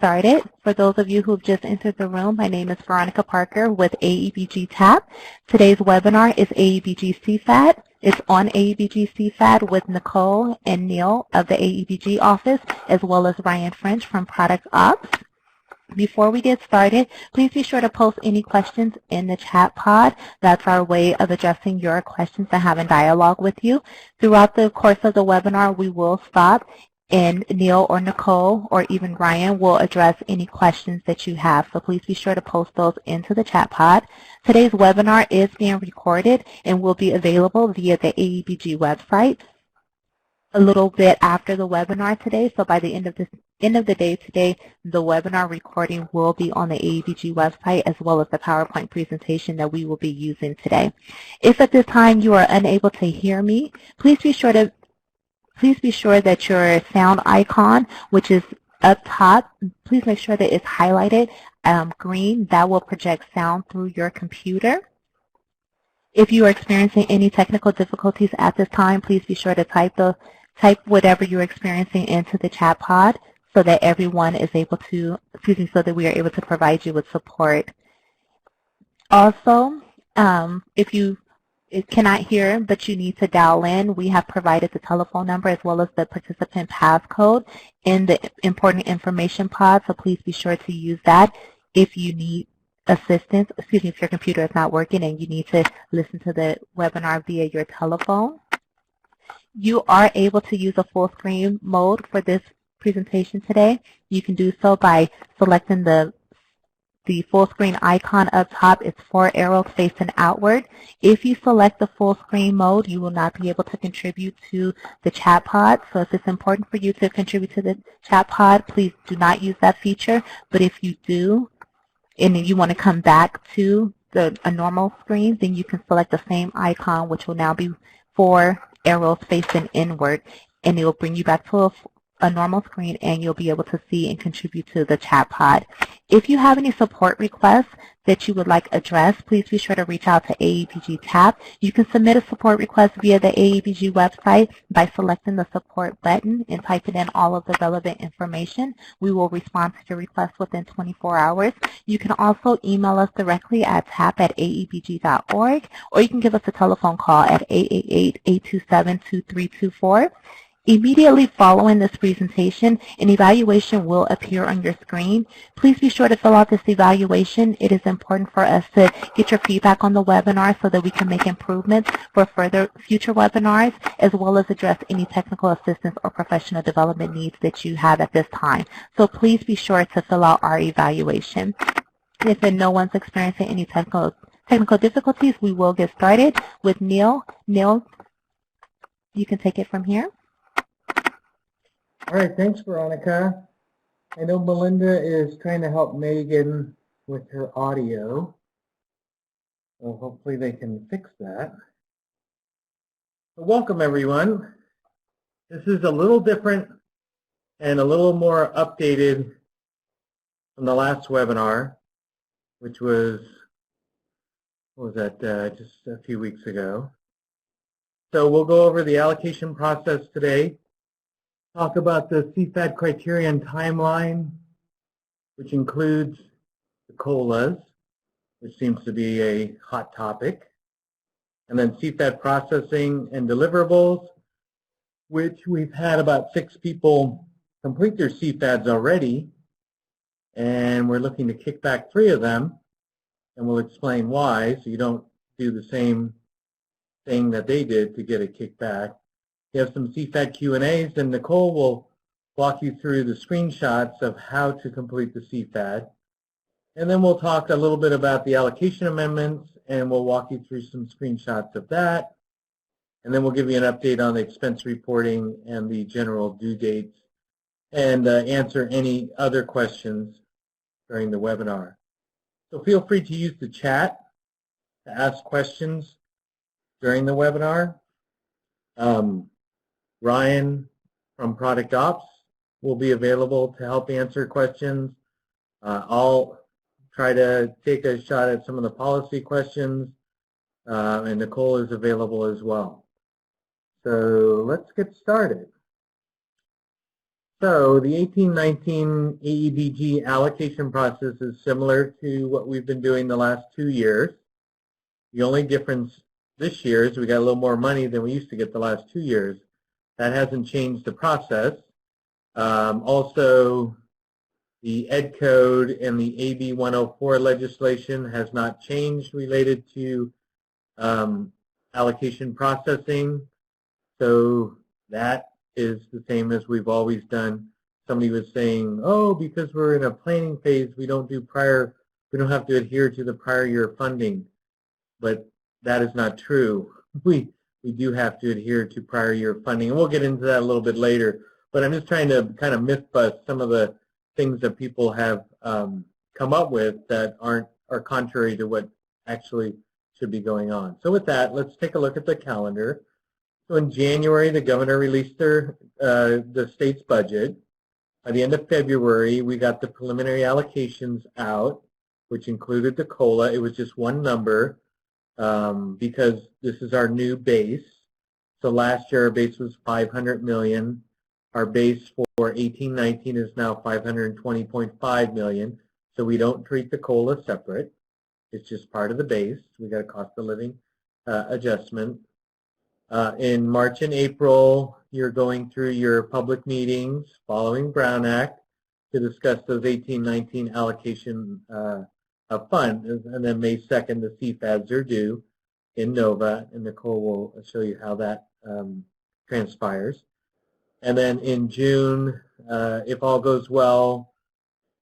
started. For those of you who've just entered the room, my name is Veronica Parker with AEBG TAP. Today's webinar is AEBG CFAD. It's on AEBG CFAD with Nicole and Neil of the AEBG office, as well as Ryan French from Product Ops. Before we get started, please be sure to post any questions in the chat pod. That's our way of addressing your questions and having dialogue with you. Throughout the course of the webinar, we will stop, and Neil or Nicole or even Ryan will address any questions that you have. So please be sure to post those into the chat pod. Today's webinar is being recorded and will be available via the AEBG website a little bit after the webinar today. So by the end of the day today, the webinar recording will be on the AEBG website, as well as the PowerPoint presentation that we will be using today. If at this time you are unable to hear me, please be sure that your sound icon, which is up top, please make sure that it's highlighted green. That will project sound through your computer. If you are experiencing any technical difficulties at this time, please be sure to type whatever you're experiencing into the chat pod so that everyone is able to, so that we are able to provide you with support. Also, if you cannot hear but you need to dial in, we have provided the telephone number as well as the participant passcode in the important information pod, so please be sure to use that if you need assistance, if your computer is not working and you need to listen to the webinar via your telephone. You are able to use a full screen mode for this presentation today. You can do so by selecting the full screen icon up top. It's 4 arrows facing outward. If you select the full screen mode, you will not be able to contribute to the chat pod. So if it's important for you to contribute to the chat pod, please do not use that feature. But if you do, and you want to come back to a normal screen, then you can select the same icon, which will now be 4 arrows facing inward, and it will bring you back to a normal screen, and you'll be able to see and contribute to the chat pod. If you have any support requests that you would like addressed, please be sure to reach out to AEBG TAP. You can submit a support request via the AEBG website by selecting the support button and typing in all of the relevant information. We will respond to your request within 24 hours. You can also email us directly at tap@aebg.org, or you can give us a telephone call at 888-827-2324. Immediately following this presentation, an evaluation will appear on your screen. Please be sure to fill out this evaluation. It is important for us to get your feedback on the webinar so that we can make improvements for future webinars, as well as address any technical assistance or professional development needs that you have at this time. So please be sure to fill out our evaluation. If no one's experiencing any technical difficulties, we will get started with Neil. Neil, you can take it from here. All right, thanks, Veronica. I know Melinda is trying to help Megan with her audio, so hopefully they can fix that. So welcome, everyone. This is a little different and a little more updated from the last webinar, which was, just a few weeks ago. So we'll go over the allocation process today. Talk about the CFAD Criterion timeline, which includes the COLAs, which seems to be a hot topic, and then CFAD processing and deliverables, which we've had about 6 people complete their CFADs already, and we're looking to kick back 3 of them, and we'll explain why, so you don't do the same thing that they did to get a kickback. We have some CFAD Q&As, and Nicole will walk you through the screenshots of how to complete the CFAD. And then we'll talk a little bit about the allocation amendments, and we'll walk you through some screenshots of that. And then we'll give you an update on the expense reporting and the general due dates, and answer any other questions during the webinar. So feel free to use the chat to ask questions during the webinar. Ryan from Product Ops will be available to help answer questions. I'll try to take a shot at some of the policy questions, and Nicole is available as well. So let's get started. So the 1819 AEBG allocation process is similar to what we've been doing the last 2 years. The only difference this year is we got a little more money than we used to get the last 2 years. That hasn't changed the process. Also, the Ed Code and the AB 104 legislation has not changed related to allocation processing. So that is the same as we've always done. Somebody was saying, oh, because we're in a planning phase, we don't have to adhere to the prior year funding. But that is not true. We do have to adhere to prior year funding, and we'll get into that a little bit later. But I'm just trying to kind of myth bust some of the things that people have come up with that are contrary to what actually should be going on. So with that, let's take a look at the calendar. So in January, the governor released the state's budget. By the end of February, we got the preliminary allocations out, which included the COLA. It was just one number because this is our new base. So last year, our base was $500 million. Our base for 1819 is now $520.5 million. So we don't treat the COLA separate. It's just part of the base. We got a cost of living adjustment. In March and April, you're going through your public meetings following Brown Act to discuss those 1819 allocation of funds. And then May 2nd, the CFADs are due in NOVA, and Nicole will show you how that transpires. And then in June, if all goes well,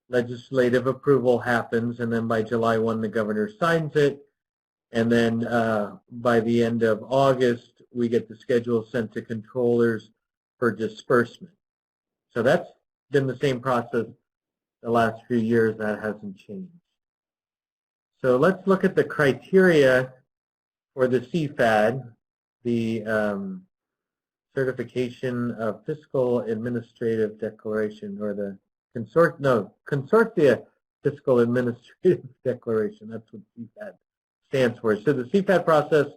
legislative approval happens, and then by July 1, the governor signs it. And then by the end of August, we get the schedule sent to controllers for disbursement. So that's been the same process the last few years. That hasn't changed. So let's look at the criteria for the CFAD, the Certification of Fiscal Administrative Declaration, or the Consortia Fiscal Administrative Declaration. That's what CFAD stands for. So the CFAD process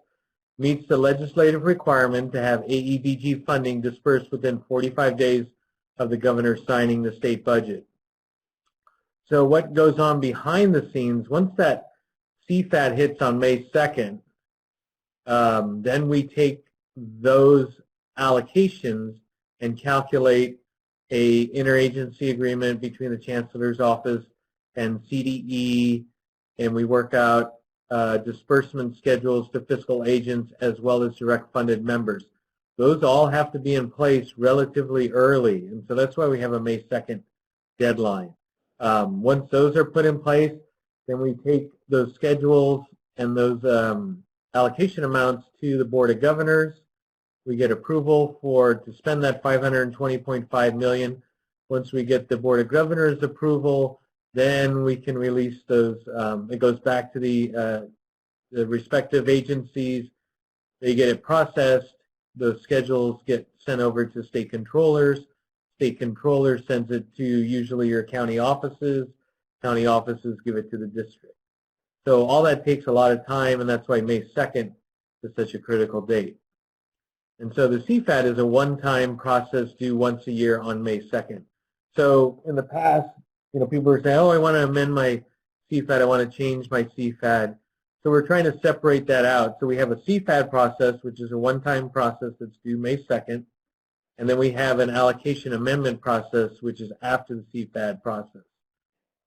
meets the legislative requirement to have AEBG funding dispersed within 45 days of the governor signing the state budget. So what goes on behind the scenes, once that CFAD hits on May 2nd, then we take those allocations and calculate a interagency agreement between the Chancellor's Office and CDE, and we work out disbursement schedules to fiscal agents as well as direct funded members. Those all have to be in place relatively early, and so that's why we have a May 2nd deadline. Once those are put in place, then we take those schedules and those allocation amounts to the Board of Governors. We get approval to spend that $520.5 million. Once we get the Board of Governors approval, then we can release those. It goes back to the respective agencies. They get it processed. Those schedules get sent over to state controllers. State controller sends it to usually your county offices. County offices give it to the district. So all that takes a lot of time, and that's why May 2nd is such a critical date. And so the CFAD is a one-time process due once a year on May 2nd. So in the past, people were saying, oh, I want to amend my CFAD, I want to change my CFAD. So we're trying to separate that out. So we have a CFAD process, which is a one-time process that's due May 2nd. And then we have an allocation amendment process, which is after the CFAD process.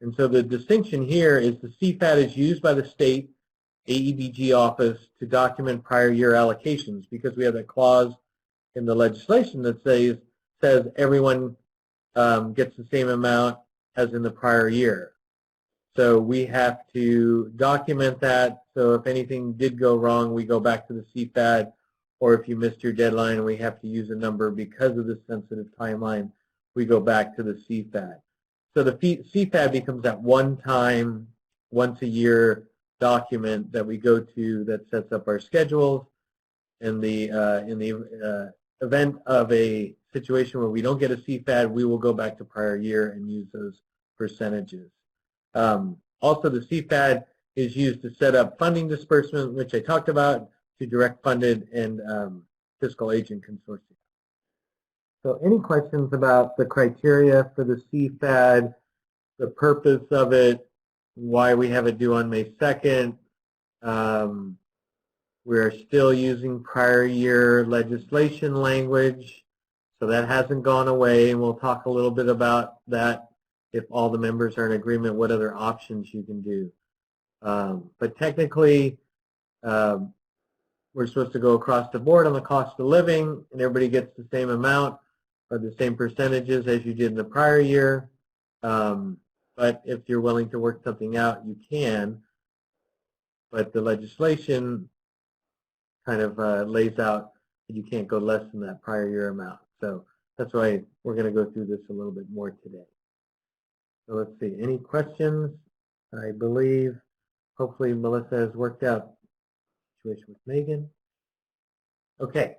And so the distinction here is the CFAD is used by the state AEBG office to document prior year allocations, because we have a clause in the legislation that says everyone gets the same amount as in the prior year. So we have to document that. So if anything did go wrong, we go back to the CFAD, or if you missed your deadline and we have to use a number because of the sensitive timeline, we go back to the CFAD. So the CFAD becomes that one-time, once-a-year document that we go to that sets up our schedules. In the event of a situation where we don't get a CFAD, we will go back to prior year and use those percentages. Also, the CFAD is used to set up funding disbursement, which I talked about, to direct funded and fiscal agent consortia. So any questions about the criteria for the CFAD, the purpose of it, why we have it due on May 2nd? We're still using prior year legislation language, so that hasn't gone away, and we'll talk a little bit about that if all the members are in agreement, what other options you can do. But technically, we're supposed to go across the board on the cost of living, and everybody gets the same amount or the same percentages as you did in the prior year. But if you're willing to work something out, you can. But the legislation kind of lays out that you can't go less than that prior year amount. So that's why we're going to go through this a little bit more today. So let's see, any questions? I believe, hopefully Melissa has worked out the situation with Megan. Okay,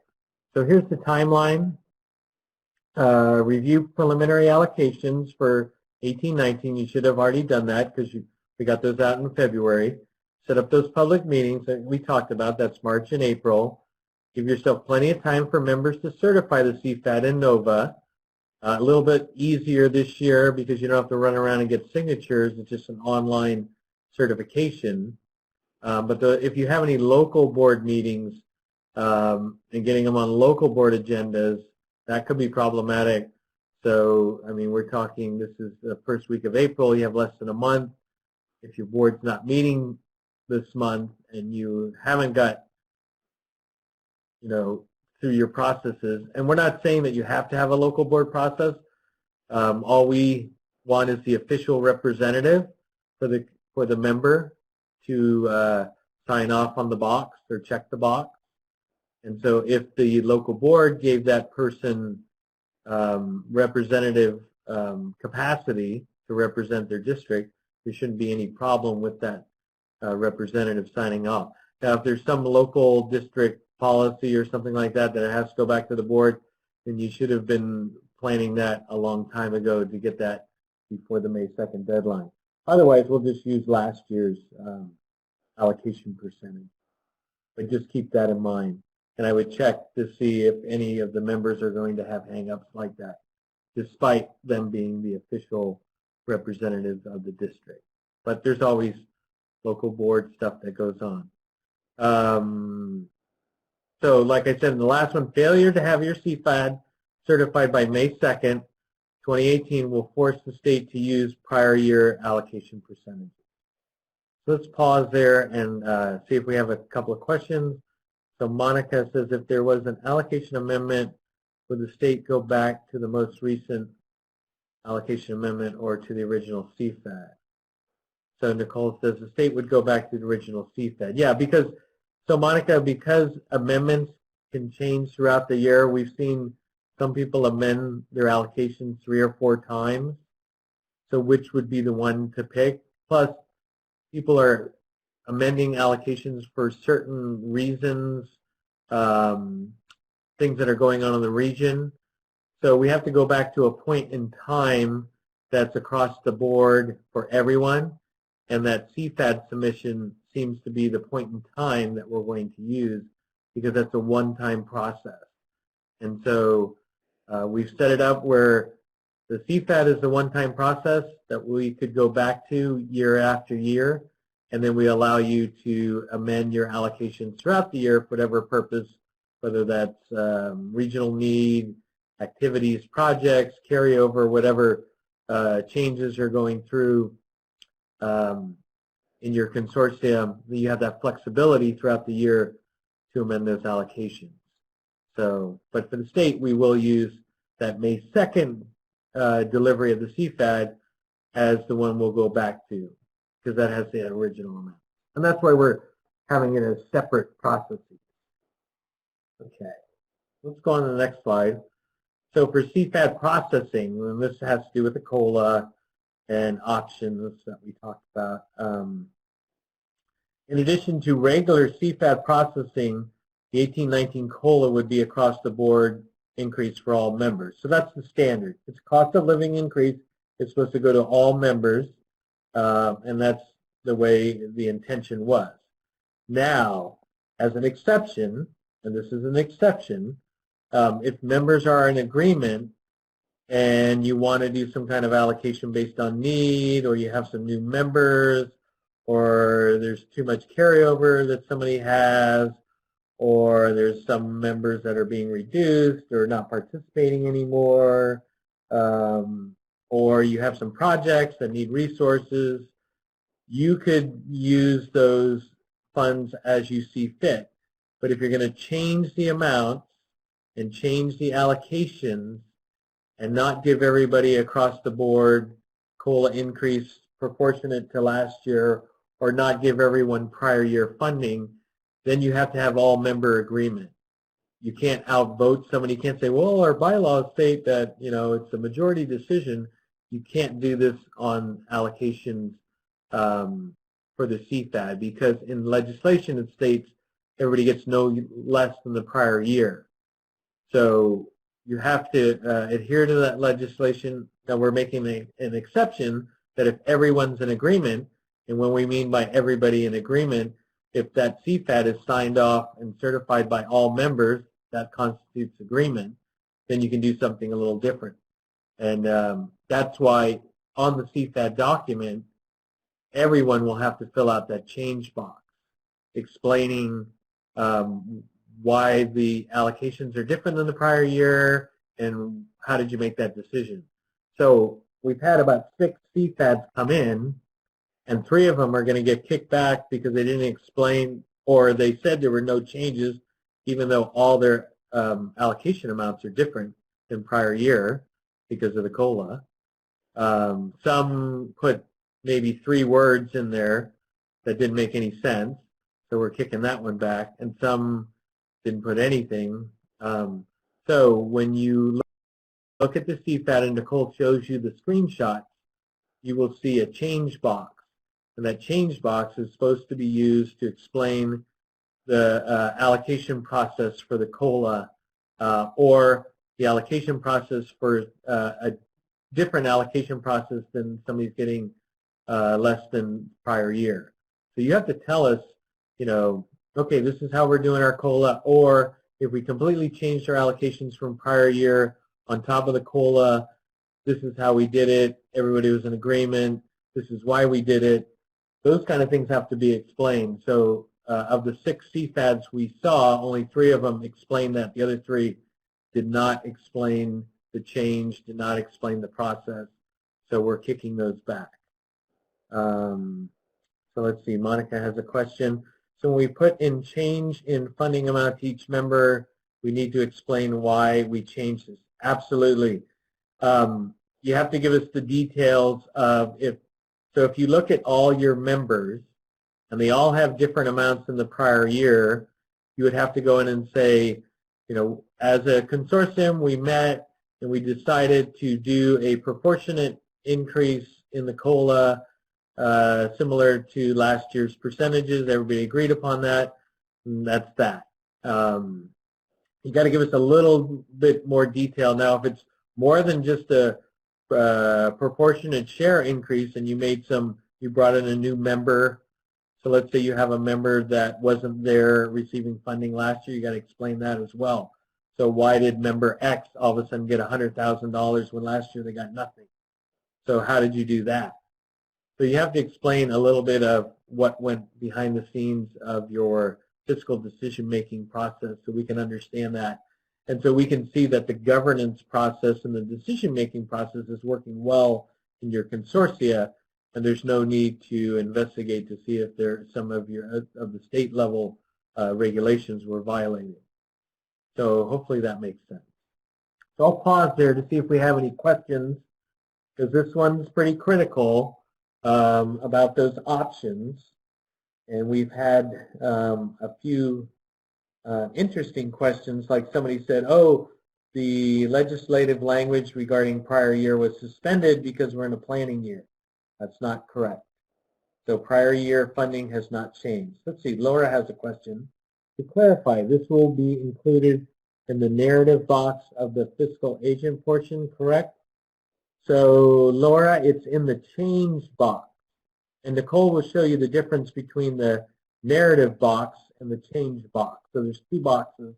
so here's the timeline. Review preliminary allocations for 18-19. You should have already done that because we got those out in February. Set up those public meetings that we talked about. That's March and April. Give yourself plenty of time for members to certify the CFAD and NOVA. A little bit easier this year because you don't have to run around and get signatures. It's just an online certification. But if you have any local board meetings and getting them on local board agendas, that could be problematic. So, I mean, we're talking, this is the first week of April. You have less than a month. If your board's not meeting this month and you haven't got, through your processes, and we're not saying that you have to have a local board process. All we want is the official representative for the member to sign off on the box or check the box. And so if the local board gave that person representative capacity to represent their district, there shouldn't be any problem with that representative signing off. Now, if there's some local district policy or something like that that it has to go back to the board, then you should have been planning that a long time ago to get that before the May 2nd deadline. Otherwise, we'll just use last year's allocation percentage. But just keep that in mind. And I would check to see if any of the members are going to have hang-ups like that, despite them being the official representatives of the district. But there's always local board stuff that goes on. So like I said in the last one, failure to have your CFAD certified by May 2nd, 2018 will force the state to use prior year allocation percentages. So let's pause there and see if we have a couple of questions. So Monica says, if there was an allocation amendment, would the state go back to the most recent allocation amendment or to the original CFAD? So Nicole says the state would go back to the original CFAD. Yeah, because, so Monica, because amendments can change throughout the year, we've seen some people amend their allocations 3 or 4 times. So which would be the one to pick? Plus, people are amending allocations for certain reasons, things that are going on in the region. So we have to go back to a point in time that's across the board for everyone, and that CFAD submission seems to be the point in time that we're going to use because that's a one-time process. And so we've set it up where the CFAD is the one-time process that we could go back to year after year, and then we allow you to amend your allocations throughout the year for whatever purpose, whether that's regional need, activities, projects, carryover, whatever changes are going through in your consortium, you have that flexibility throughout the year to amend those allocations. So, but for the state, we will use that May 2nd delivery of the CFAD as the one we'll go back to, because that has the original amount. And that's why we're having it as separate processes. Okay, let's go on to the next slide. So for CFAD processing, and this has to do with the COLA and options that we talked about. In addition to regular CFAD processing, the 18-19 COLA would be across the board increase for all members. So that's the standard. It's a cost of living increase. It's supposed to go to all members, and that's the way the intention was. Now, as an exception, and this is an exception, If members are in agreement and you want to do some kind of allocation based on need, or you have some new members, or there's too much carryover that somebody has, or there's some members that are being reduced or not participating anymore, or you have some projects that need resources, you could use those funds as you see fit. But if you're going to change the amounts and change the allocations and not give everybody across the board COLA increase proportionate to last year, or not give everyone prior year funding, then you have to have all member agreement. You can't outvote somebody. You can't say, well, our bylaws state that, it's a majority decision. You can't do this on allocations for the CFAD, because in legislation it states everybody gets no less than the prior year. So you have to adhere to that legislation. Now we're making an exception that if everyone's in agreement, and when we mean by everybody in agreement, if that CFAD is signed off and certified by all members, that constitutes agreement, then you can do something a little different. And that's why on the CFAD document, everyone will have to fill out that change box explaining why the allocations are different than the prior year and how did you make that decision. So we've had about 6 CFADs come in, and 3 of them are going to get kicked back because they didn't explain, or they said there were no changes, even though all their allocation amounts are different than prior year because of the COLA. Some put maybe 3 words in there that didn't make any sense, so we're kicking that one back, and some didn't put anything. So when you look at the CFAD and Nicole shows you the screenshot, you will see a change box, and that change box is supposed to be used to explain the allocation process for the COLA, or the allocation process for a different allocation process than somebody's getting less than prior year. So you have to tell us, okay, this is how we're doing our COLA, or if we completely changed our allocations from prior year on top of the COLA, this is how we did it, everybody was in agreement, this is why we did it. Those kind of things have to be explained. So of the 6 CFADs we saw, only 3 of them explained that. The other 3 did not explain the change, did not explain the process, so we're kicking those back. So let's see, Monica has a question. So when we put in change in funding amount to each member, we need to explain why we changed this. Absolutely. You have to give us the details of if you look at all your members and they all have different amounts in the prior year, you would have to go in and say, as a consortium, we met and we decided to do a proportionate increase in the COLA similar to last year's percentages. Everybody agreed upon that, and that's that. You got to give us a little bit more detail. Now, if it's more than just a proportionate share increase and you brought in a new member, so let's say you have a member that wasn't there receiving funding last year, you got to explain that as well. So why did member X all of a sudden get $100,000 when last year they got nothing? So how did you do that? So you have to explain a little bit of what went behind the scenes of your fiscal decision-making process so we can understand that. And so we can see that the governance process and the decision-making process is working well in your consortia, and there's no need to investigate to see if some of the state level regulations were violated. So hopefully that makes sense. So I'll pause there to see if we have any questions, because this one's pretty critical about those options. And we've had a few interesting questions, like somebody said, oh, the legislative language regarding prior year was suspended because we're in a planning year. That's not correct. So prior year funding has not changed. Let's see, Laura has a question. To clarify, this will be included in the narrative box of the fiscal agent portion, correct? So Laura, it's in the change box. And Nicole will show you the difference between the narrative box and the change box. So there's 2 boxes.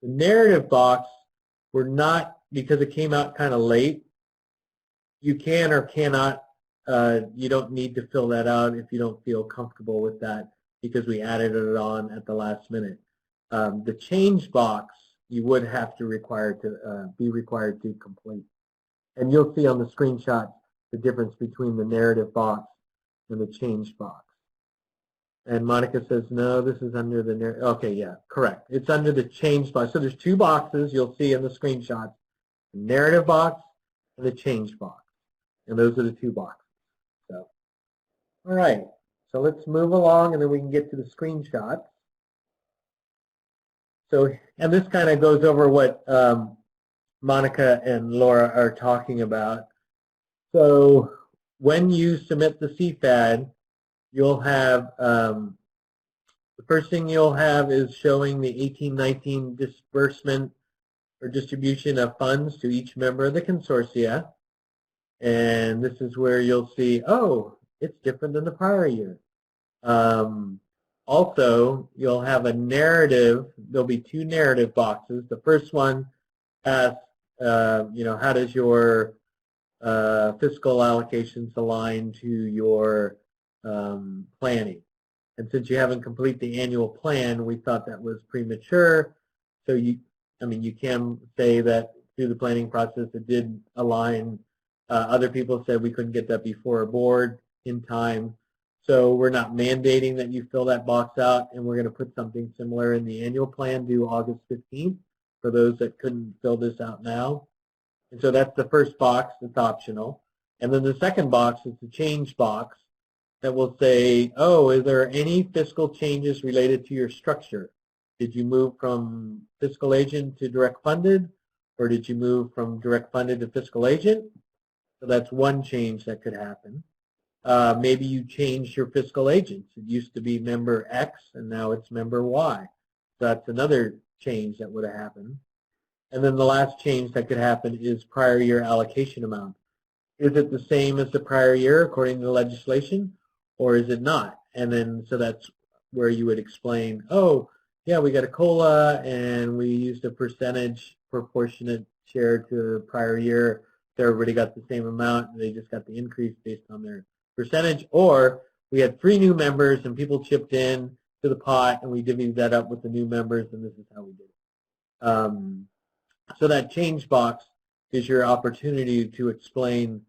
The narrative box, we're not, because it came out kind of late, you can or cannot, you don't need to fill that out if you don't feel comfortable with that, because we added it on at the last minute. The change box, you would have to be required to complete. And you'll see on the screenshot the difference between the narrative box and the change box. And Monica says, no, this is under the narrative. Okay, yeah, correct. It's under the change box. So there's two boxes you'll see in the screenshot, the narrative box and the change box. And those are the two boxes. So, all right. So let's move along, and then we can get to the screenshots. So, and this kind of goes over what Monica and Laura are talking about. So when you submit the CFAD, you'll have, the first thing you'll have is showing the 1819 disbursement or distribution of funds to each member of the consortia. And this is where you'll see, oh, it's different than the prior year. Also, you'll have a narrative. There'll be two narrative boxes. The first one asks, how does your fiscal allocations align to your planning? And since you haven't completed the annual plan, we thought that was premature. So you can say that through the planning process it did align. Other people said we couldn't get that before a board in time. So we're not mandating that you fill that box out, and we're going to put something similar in the annual plan due August 15th for those that couldn't fill this out now. And so that's the first box that's optional. And then the second box is the change box that will say, oh, is there any fiscal changes related to your structure? Did you move from fiscal agent to direct funded, or did you move from direct funded to fiscal agent? So that's one change that could happen. Maybe you changed your fiscal agents. It used to be member X, and now it's member Y. So that's another change that would have happened. And then the last change that could happen is prior year allocation amount. Is it the same as the prior year according to the legislation, or is it not? And then so that's where you would explain, oh, yeah, we got a COLA, and we used a percentage proportionate share to prior year. So everybody got the same amount, and they just got the increase based on their percentage. Or we had 3 new members, and people chipped in to the pot, and we divvied that up with the new members, and this is how we did it. So that change box is your opportunity to explain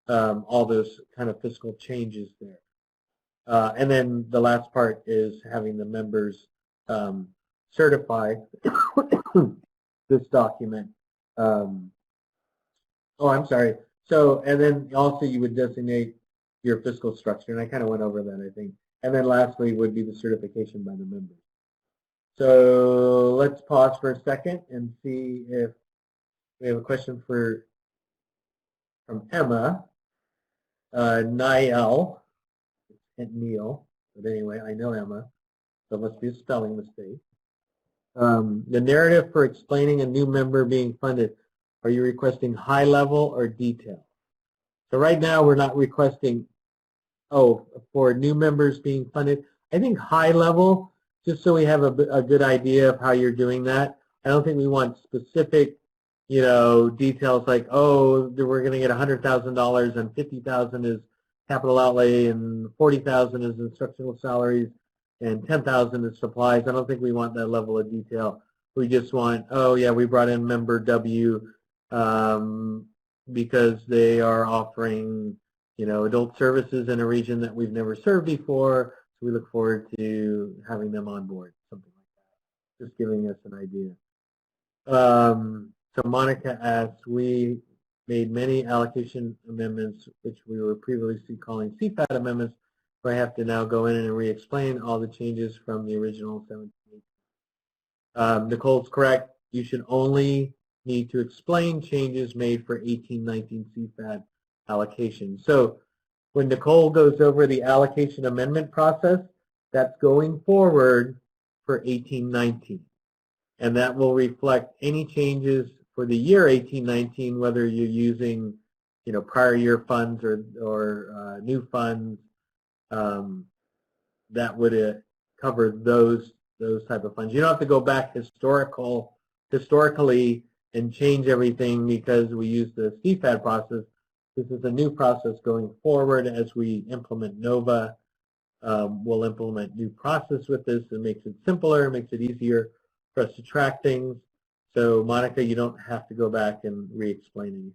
all those kind of fiscal changes there. And then the last part is having the members certify this document. I'm sorry. So, and then also you would designate your fiscal structure, and I kind of went over that, I think. And then lastly would be the certification by the members. So let's pause for a second and see if we have a question from Emma. Niall, and Neil, but anyway, I know Emma, so it must be a spelling mistake. The narrative for explaining a new member being funded, are you requesting high level or detail? So right now we're not requesting, for new members being funded. I think high level, just so we have a good idea of how you're doing that. I don't think we want specific, details like, oh, we're going to get $100,000 and $50,000 is capital outlay and $40,000 is instructional salaries and $10,000 is supplies. I don't think we want that level of detail. We just want, oh yeah, we brought in member W because they are offering, adult services in a region that we've never served before. So we look forward to having them on board, something like that. Just giving us an idea. So Monica asks, we made many allocation amendments, which we were previously calling CFAD amendments. So I have to now go in and re-explain all the changes from the original 17. Nicole's correct. You should only need to explain changes made for 1819 CFAD allocation. So when Nicole goes over the allocation amendment process, that's going forward for 1819. And that will reflect any changes for the year 1819, whether you're using, prior year funds or new funds. That would cover those type of funds. You don't have to go back historical historically and change everything because we use the CFAD process. This is a new process going forward as we implement NOVA. We'll implement new process with this. It makes it simpler, makes it easier for us to track things. So Monica, you don't have to go back and re-explain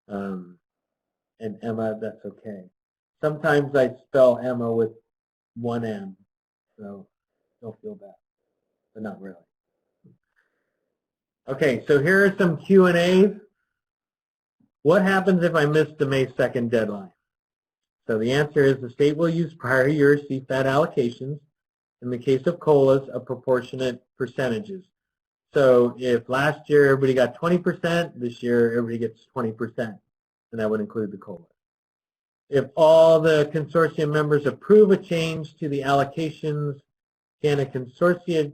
anything. And Emma, that's okay. Sometimes I spell Emma with one M, so don't feel bad, but not really. Okay, so here are some Q&As. What happens if I miss the May 2nd deadline? So the answer is the state will use prior year CFAD allocations. In the case of COLAs, of proportionate percentages. So if last year everybody got 20%, this year everybody gets 20%, and that would include the COLA. If all the consortium members approve a change to the allocations, can a consortium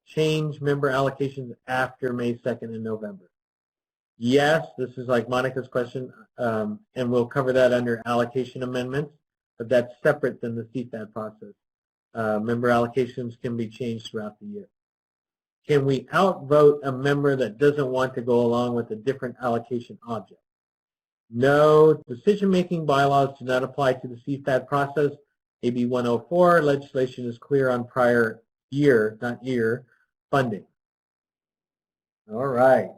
change member allocations after May 2nd in November? Yes, this is like Monica's question, and we'll cover that under allocation amendments, but that's separate than the CFAD process. Member allocations can be changed throughout the year. Can we outvote a member that doesn't want to go along with a different allocation object? No, decision-making bylaws do not apply to the CFAD process. AB 104 legislation is clear on prior year, not year, funding. All right.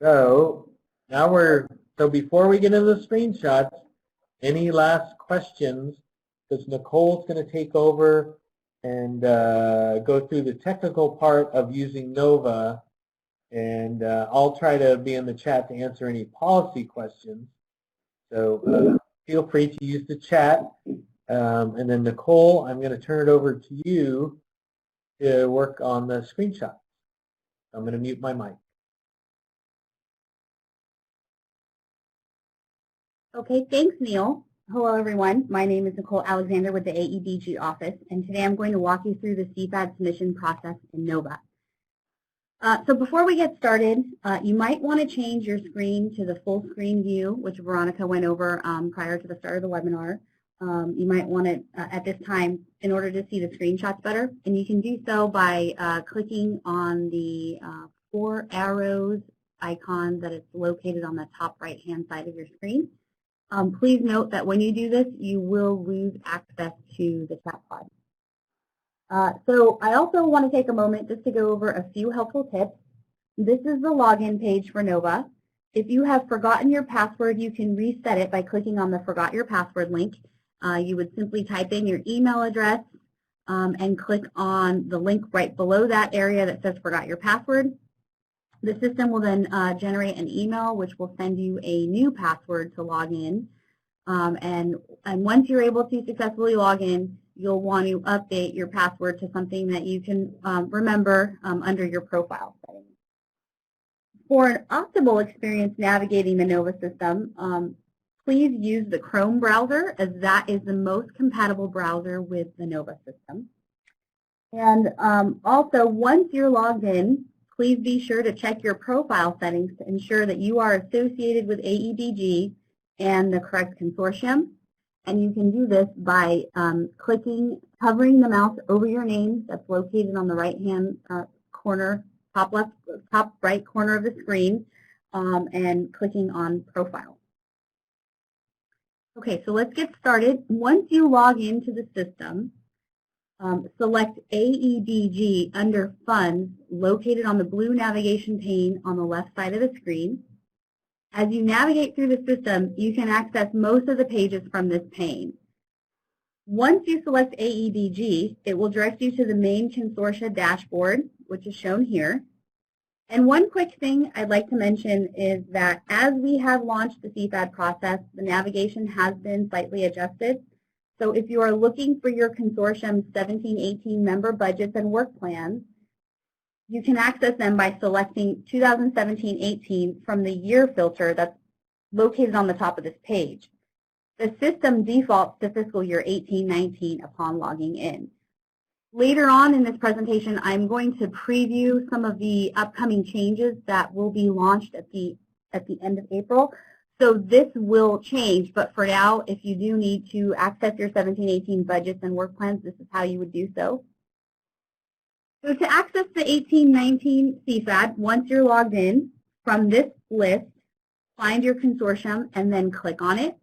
So now before we get into the screenshots, any last questions? Because Nicole's going to take over and go through the technical part of using NOVA, and I'll try to be in the chat to answer any policy questions. So feel free to use the chat. And then Nicole, I'm going to turn it over to you to work on the screenshots. I'm going to mute my mic. Okay, thanks, Neil. Hello, everyone. My name is Nicole Alexander with the AEBG office, and today I'm going to walk you through the CFAD submission process in NOVA. So before we get started, you might want to change your screen to the full screen view, which Veronica went over prior to the start of the webinar. You might want to, at this time, in order to see the screenshots better, and you can do so by clicking on the 4 arrows icon that is located on the top right-hand side of your screen. Please note that when you do this, you will lose access to the chat pod. So I also want to take a moment just to go over a few helpful tips. This is the login page for NOVA. If you have forgotten your password, you can reset it by clicking on the Forgot Your Password link. You would simply type in your email address and click on the link right below that area that says Forgot Your Password. The system will then generate an email which will send you a new password to log in. And once you're able to successfully log in, you'll want to update your password to something that you can remember under your profile settings. For an optimal experience navigating the NOVA system, please use the Chrome browser, as that is the most compatible browser with the NOVA system. And also, once you're logged in, please be sure to check your profile settings to ensure that you are associated with AEBG and the correct consortium. And you can do this by hovering the mouse over your name that's located on the right-hand corner, top right corner of the screen, and clicking on Profile. Okay, so let's get started. Once you log into the system, select AEBG under Funds, located on the blue navigation pane on the left side of the screen. As you navigate through the system, you can access most of the pages from this pane. Once you select AEBG, it will direct you to the main consortia dashboard, which is shown here. And one quick thing I'd like to mention is that as we have launched the CFAD process, the navigation has been slightly adjusted. So if you are looking for your consortium's 17-18 member budgets and work plans, you can access them by selecting 2017-18 from the year filter that's located on the top of this page. The system defaults to fiscal year 18-19 upon logging in. Later on in this presentation, I'm going to preview some of the upcoming changes that will be launched at the end of April. So this will change, but for now, if you do need to access your 17-18 budgets and work plans, this is how you would do so. So to access the 1819 CFAD, once you're logged in, from this list, find your consortium and then click on it.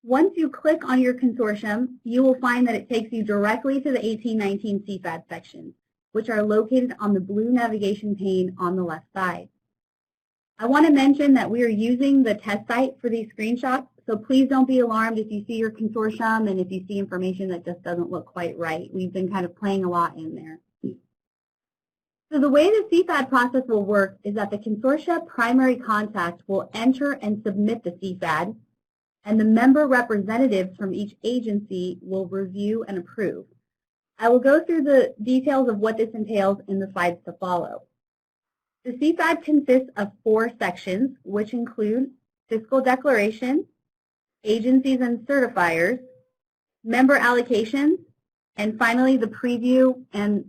Once you click on your consortium, you will find that it takes you directly to the 1819 CFAD sections, which are located on the blue navigation pane on the left side. I want to mention that we are using the test site for these screenshots, so please don't be alarmed if you see your consortium and if you see information that just doesn't look quite right. We've been kind of playing a lot in there. So the way the CFAD process will work is that the consortia primary contact will enter and submit the CFAD, and the member representatives from each agency will review and approve. I will go through the details of what this entails in the slides to follow. The CFAD consists of 4 sections, which include Fiscal Declaration, Agencies and Certifiers, Member Allocations, and finally the preview, and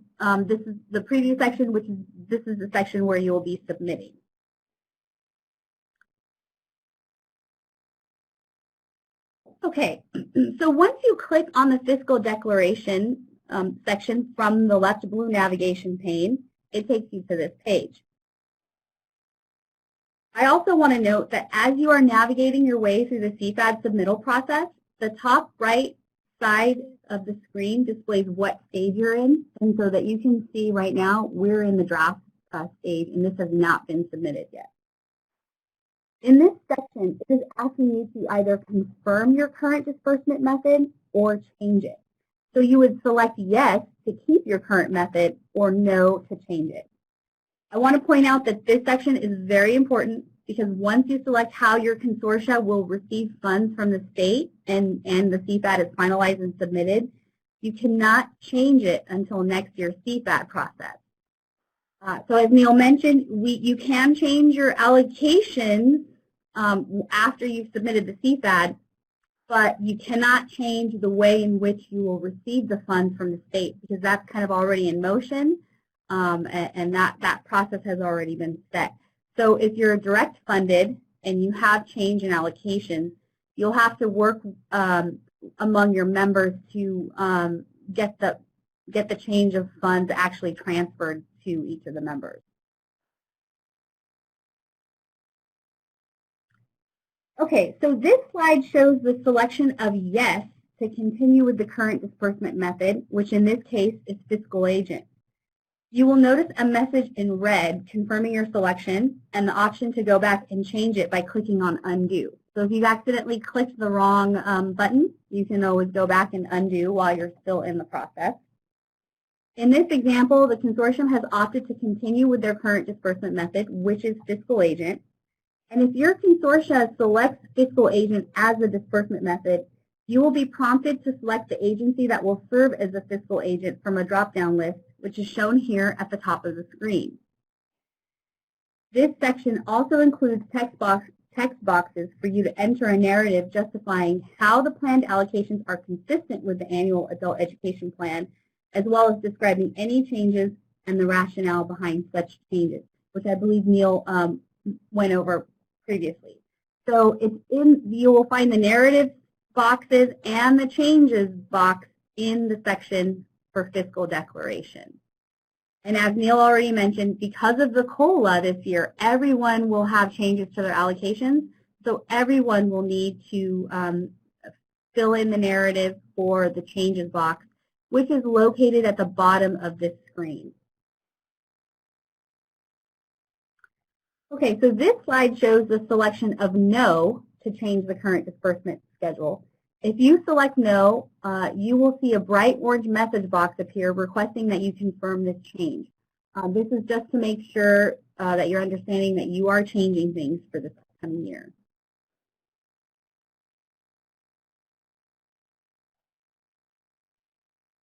this is the preview section, this is the section where you will be submitting. Okay, so once you click on the Fiscal Declaration section from the left blue navigation pane, it takes you to this page. I also want to note that as you are navigating your way through the CFAD submittal process, the top right side of the screen displays what stage you're in, and so that you can see right now we're in the draft stage and this has not been submitted yet. In this section, it is asking you to either confirm your current disbursement method or change it. So you would select yes to keep your current method or no to change it. I want to point out that this section is very important because once you select how your consortia will receive funds from the state and the CFAD is finalized and submitted, you cannot change it until next year's CFAD process. So as Neil mentioned, you can change your allocations after you've submitted the CFAD, but you cannot change the way in which you will receive the funds from the state because that's kind of already in motion. And that process has already been set. So if you're direct funded and you have change in allocations, you'll have to work among your members to get the change of funds actually transferred to each of the members. Okay, so this slide shows the selection of yes to continue with the current disbursement method, which in this case is fiscal agent. You will notice a message in red confirming your selection and the option to go back and change it by clicking on undo. So if you've accidentally clicked the wrong button, you can always go back and undo while you're still in the process. In this example, the consortium has opted to continue with their current disbursement method, which is fiscal agent. And if your consortia selects fiscal agent as the disbursement method, you will be prompted to select the agency that will serve as the fiscal agent from a drop-down list, which is shown here at the top of the screen. This section also includes text boxes for you to enter a narrative justifying how the planned allocations are consistent with the annual adult education plan, as well as describing any changes and the rationale behind such changes, which I believe Neil went over previously. So you will find the narrative boxes and the changes box in the section for fiscal declaration. And as Neil already mentioned, because of the COLA this year, everyone will have changes to their allocations, so everyone will need to fill in the narrative for the changes box, which is located at the bottom of this screen. Okay, so this slide shows the selection of no to change the current disbursement schedule. If you select no, you will see a bright orange message box appear requesting that you confirm this change. This is just to make sure that you're understanding that you are changing things for this upcoming year.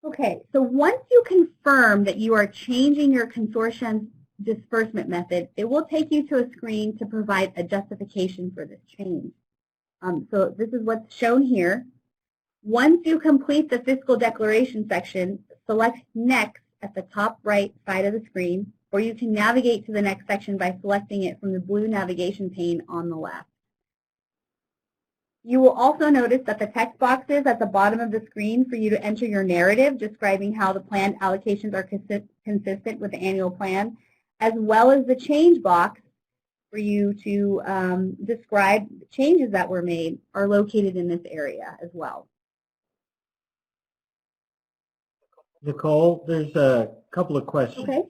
Okay, so once you confirm that you are changing your consortium's disbursement method, it will take you to a screen to provide a justification for this change. So this is what's shown here. Once you complete the fiscal declaration section, select Next at the top right side of the screen, or you can navigate to the next section by selecting it from the blue navigation pane on the left. You will also notice that the text boxes at the bottom of the screen for you to enter your narrative describing how the planned allocations are consistent with the annual plan, as well as the change box for you to describe the changes that were made, are located in this area as well. Nicole, there's a couple of questions. Okay.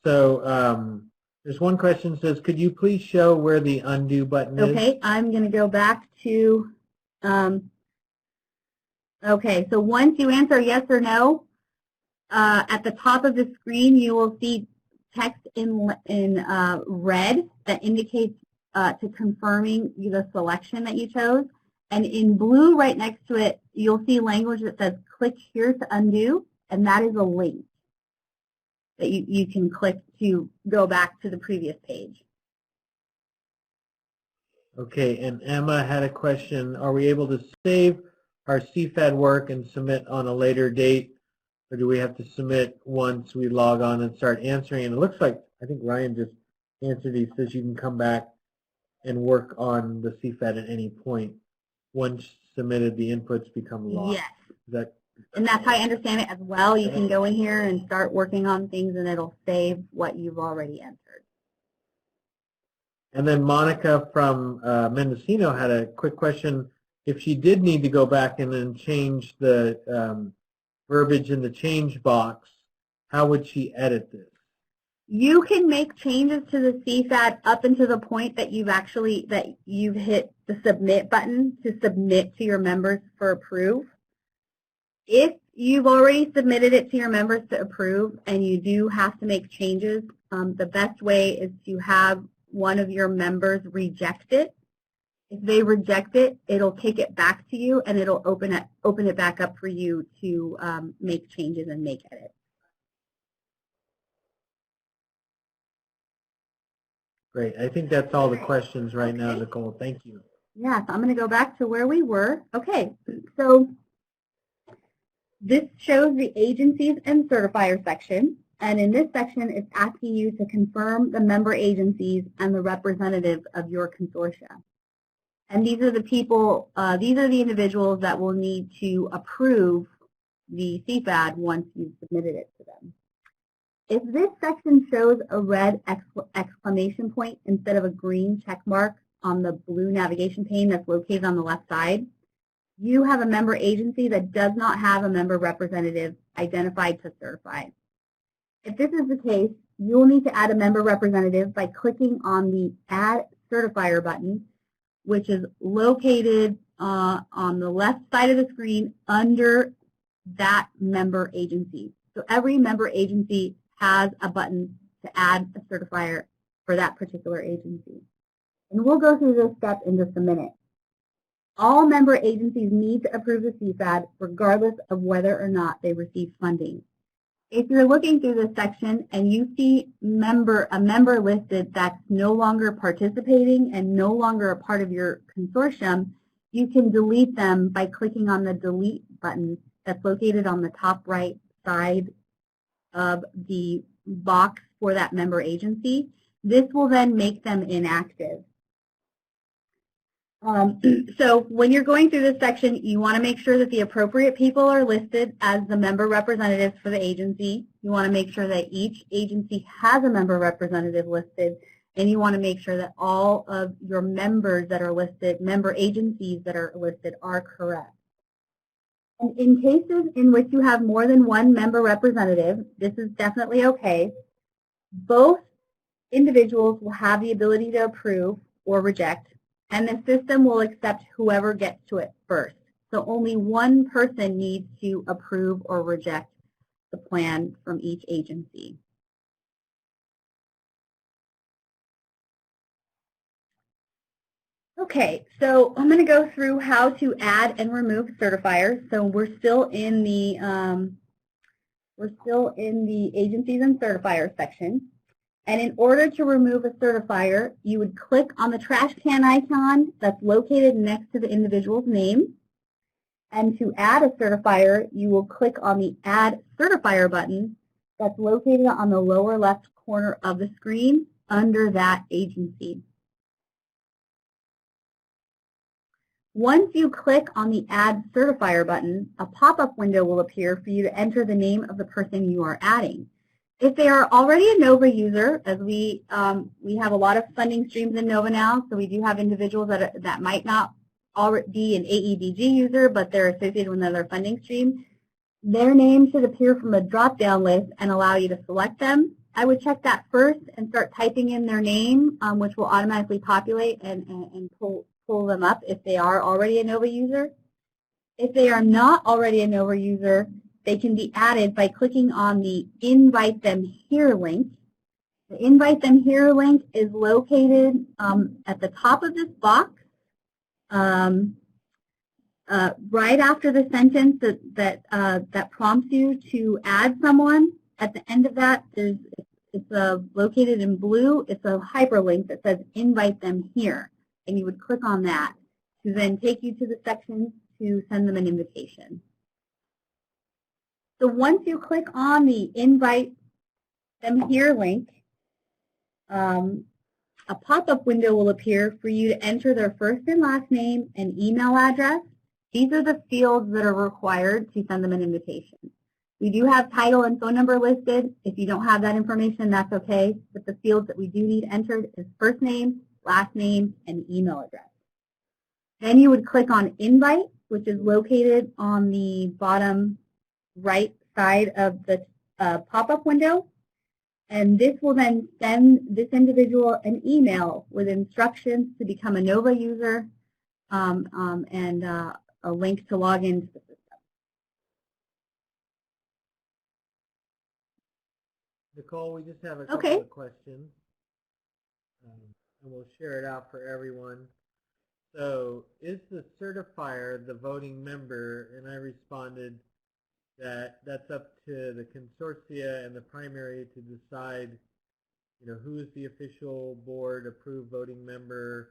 So there's one question that says, could you please show where the undo button is? Okay, I'm going to go back to, okay, so once you answer yes or no, at the top of the screen you will see text in red that indicates to confirming the selection that you chose. And in blue right next to it, you'll see language that says click here to undo, and that is a link that you can click to go back to the previous page. Okay, and Emma had a question. Are we able to save our CFAD work and submit on a later date, or do we have to submit once we log on and start answering? And it looks like, I think Ryan just answered. He says you can come back and work on the CFAD at any point. Once submitted, the inputs become locked. Yes. And that's how I understand it as well. You can go in here and start working on things, and it'll save what you've already entered. And then Monica from Mendocino had a quick question. If she did need to go back and then change the verbiage in the change box, how would she edit this? You can make changes to the CFAD up until the point that you've hit the submit button to submit to your members for approve. If you've already submitted it to your members to approve and you do have to make changes, the best way is to have one of your members reject it. If they reject it, it'll kick it back to you, and it'll open it back up for you to make changes and make edits. Great. I think that's all the questions right now, Nicole. Thank you. Yeah, so I'm going to go back to where we were. Okay, so this shows the agencies and certifier section. And in this section, it's asking you to confirm the member agencies and the representatives of your consortia. And these are the people, these are the individuals that will need to approve the CFAD once you've submitted it to them. If this section shows a red exclamation point instead of a green check mark on the blue navigation pane that's located on the left side, you have a member agency that does not have a member representative identified to certify. If this is the case, you will need to add a member representative by clicking on the Add Certifier button, which is located on the left side of the screen under that member agency. So every member agency has a button to add a certifier for that particular agency. And we'll go through this step in just a minute. All member agencies need to approve the CFAD regardless of whether or not they receive funding. If you're looking through this section and you see a member listed that's no longer participating and no longer a part of your consortium, you can delete them by clicking on the delete button that's located on the top right side of the box for that member agency. This will then make them inactive. So when you're going through this section, you want to make sure that the appropriate people are listed as the member representatives for the agency. You want to make sure that each agency has a member representative listed, and you want to make sure that all of your members that are listed, member agencies that are listed, are correct. And in cases in which you have more than one member representative, this is definitely okay. Both individuals will have the ability to approve or reject, and the system will accept whoever gets to it first. So only one person needs to approve or reject the plan from each agency. Okay, so I'm going to go through how to add and remove certifiers. So we're still in the agencies and certifiers section. And in order to remove a certifier, you would click on the trash can icon that's located next to the individual's name. And to add a certifier, you will click on the Add Certifier button that's located on the lower left corner of the screen under that agency. Once you click on the Add Certifier button, a pop-up window will appear for you to enter the name of the person you are adding. If they are already a NOVA user, as we have a lot of funding streams in NOVA now, so we do have individuals that might not already be an AEBG user, but they're associated with another funding stream, their name should appear from a drop-down list and allow you to select them. I would check that first and start typing in their name, which will automatically populate and pull them up if they are already a NOVA user. If they are not already a NOVA user, they can be added by clicking on the Invite Them Here link. The Invite Them Here link is located at the top of this box, right after the sentence that prompts you to add someone. At the end of that, it's located in blue. It's a hyperlink that says Invite Them Here, and you would click on that to then take you to the section to send them an invitation. So once you click on the Invite Them Here link, a pop-up window will appear for you to enter their first and last name and email address. These are the fields that are required to send them an invitation. We do have title and phone number listed. If you don't have that information, that's okay. But the fields that we do need entered is first name, last name, and email address. Then you would click on Invite, which is located on the bottom right side of the pop-up window. And this will then send this individual an email with instructions to become a NOVA user and a link to log into the system. Nicole, we just have a couple of questions, and we'll share it out for everyone. So, is the certifier the voting member? And I responded that that's up to the consortia and the primary to decide, who is the official board approved voting member.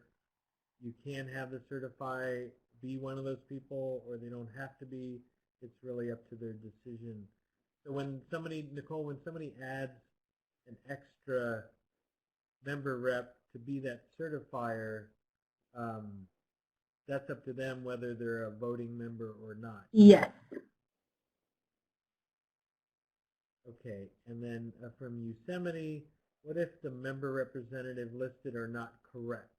You can have the certifier be one of those people, or they don't have to be. It's really up to their decision. So when somebody, Nicole, when somebody adds an extra member rep to be that certifier, that's up to them whether they're a voting member or not. Yes. Okay, and then from Yosemite, what if the member representative listed are not correct?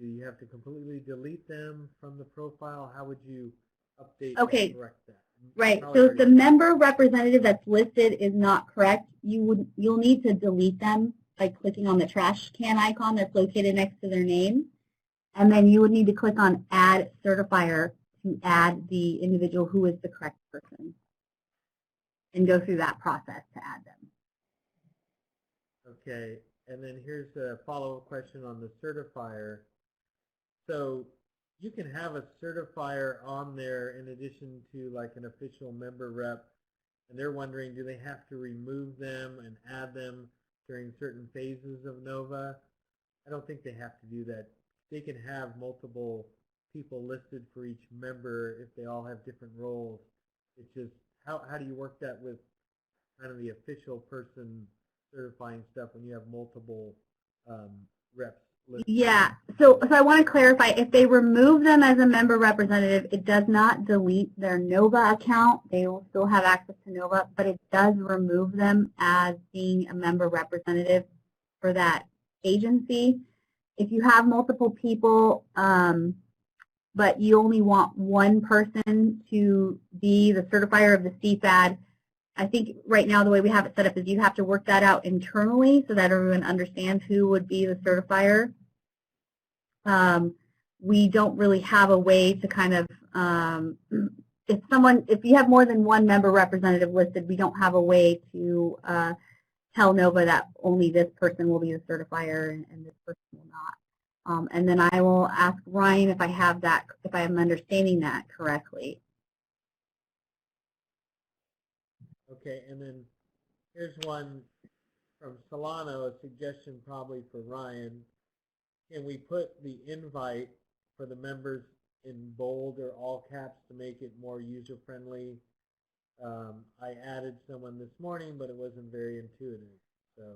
Do you have to completely delete them from the profile? How would you update and correct that? Right. So if the member representative that's listed is not correct, you'll need to delete them by clicking on the trash can icon that's located next to their name. And then you would need to click on Add Certifier to add the individual who is the correct person and go through that process to add them. Okay. And then here's a follow-up question on the certifier. So you can have a certifier on there in addition to like an official member rep, and they're wondering, do they have to remove them and add them during certain phases of NOVA? I don't think they have to do that. They can have multiple people listed for each member if they all have different roles. It's just, how do you work that with kind of the official person certifying stuff when you have multiple reps listed? Yeah, so I want to clarify, if they remove them as a member representative, it does not delete their NOVA account. They will still have access to NOVA, but it does remove them as being a member representative for that agency. If you have multiple people, but you only want one person to be the certifier of the CFAD, I think right now the way we have it set up is you have to work that out internally so that everyone understands who would be the certifier. We don't really have a way to kind of, if you have more than one member representative listed, we don't have a way to tell NOVA that only this person will be the certifier and this person will not. And then I will ask Ryan if I have that, if I am understanding that correctly. Okay, and then here's one from Solano, a suggestion probably for Ryan. Can we put the invite for the members in bold or all caps to make it more user-friendly? I added someone this morning, but it wasn't very intuitive. So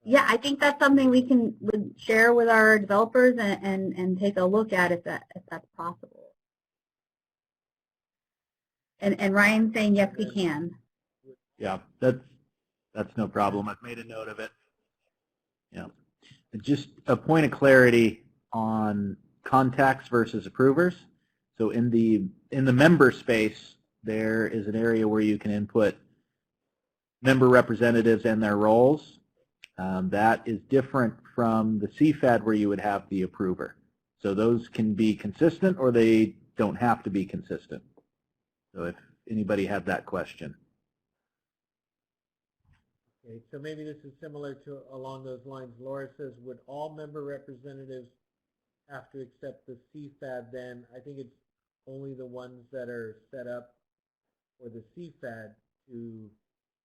Yeah, I think that's something we can share with our developers and take a look at if that's possible. And Ryan's saying yes, we can. Yeah, that's no problem. I've made a note of it. Yeah, and just a point of clarity on contacts versus approvers. So in the member space, there is an area where you can input member representatives and their roles. That is different from the CFAD where you would have the approver. So those can be consistent or they don't have to be consistent. So if anybody had that question. Okay, so maybe this is similar to along those lines. Laura says, would all member representatives have to accept the CFAD then? I think it's only the ones that are set up for the CFAD to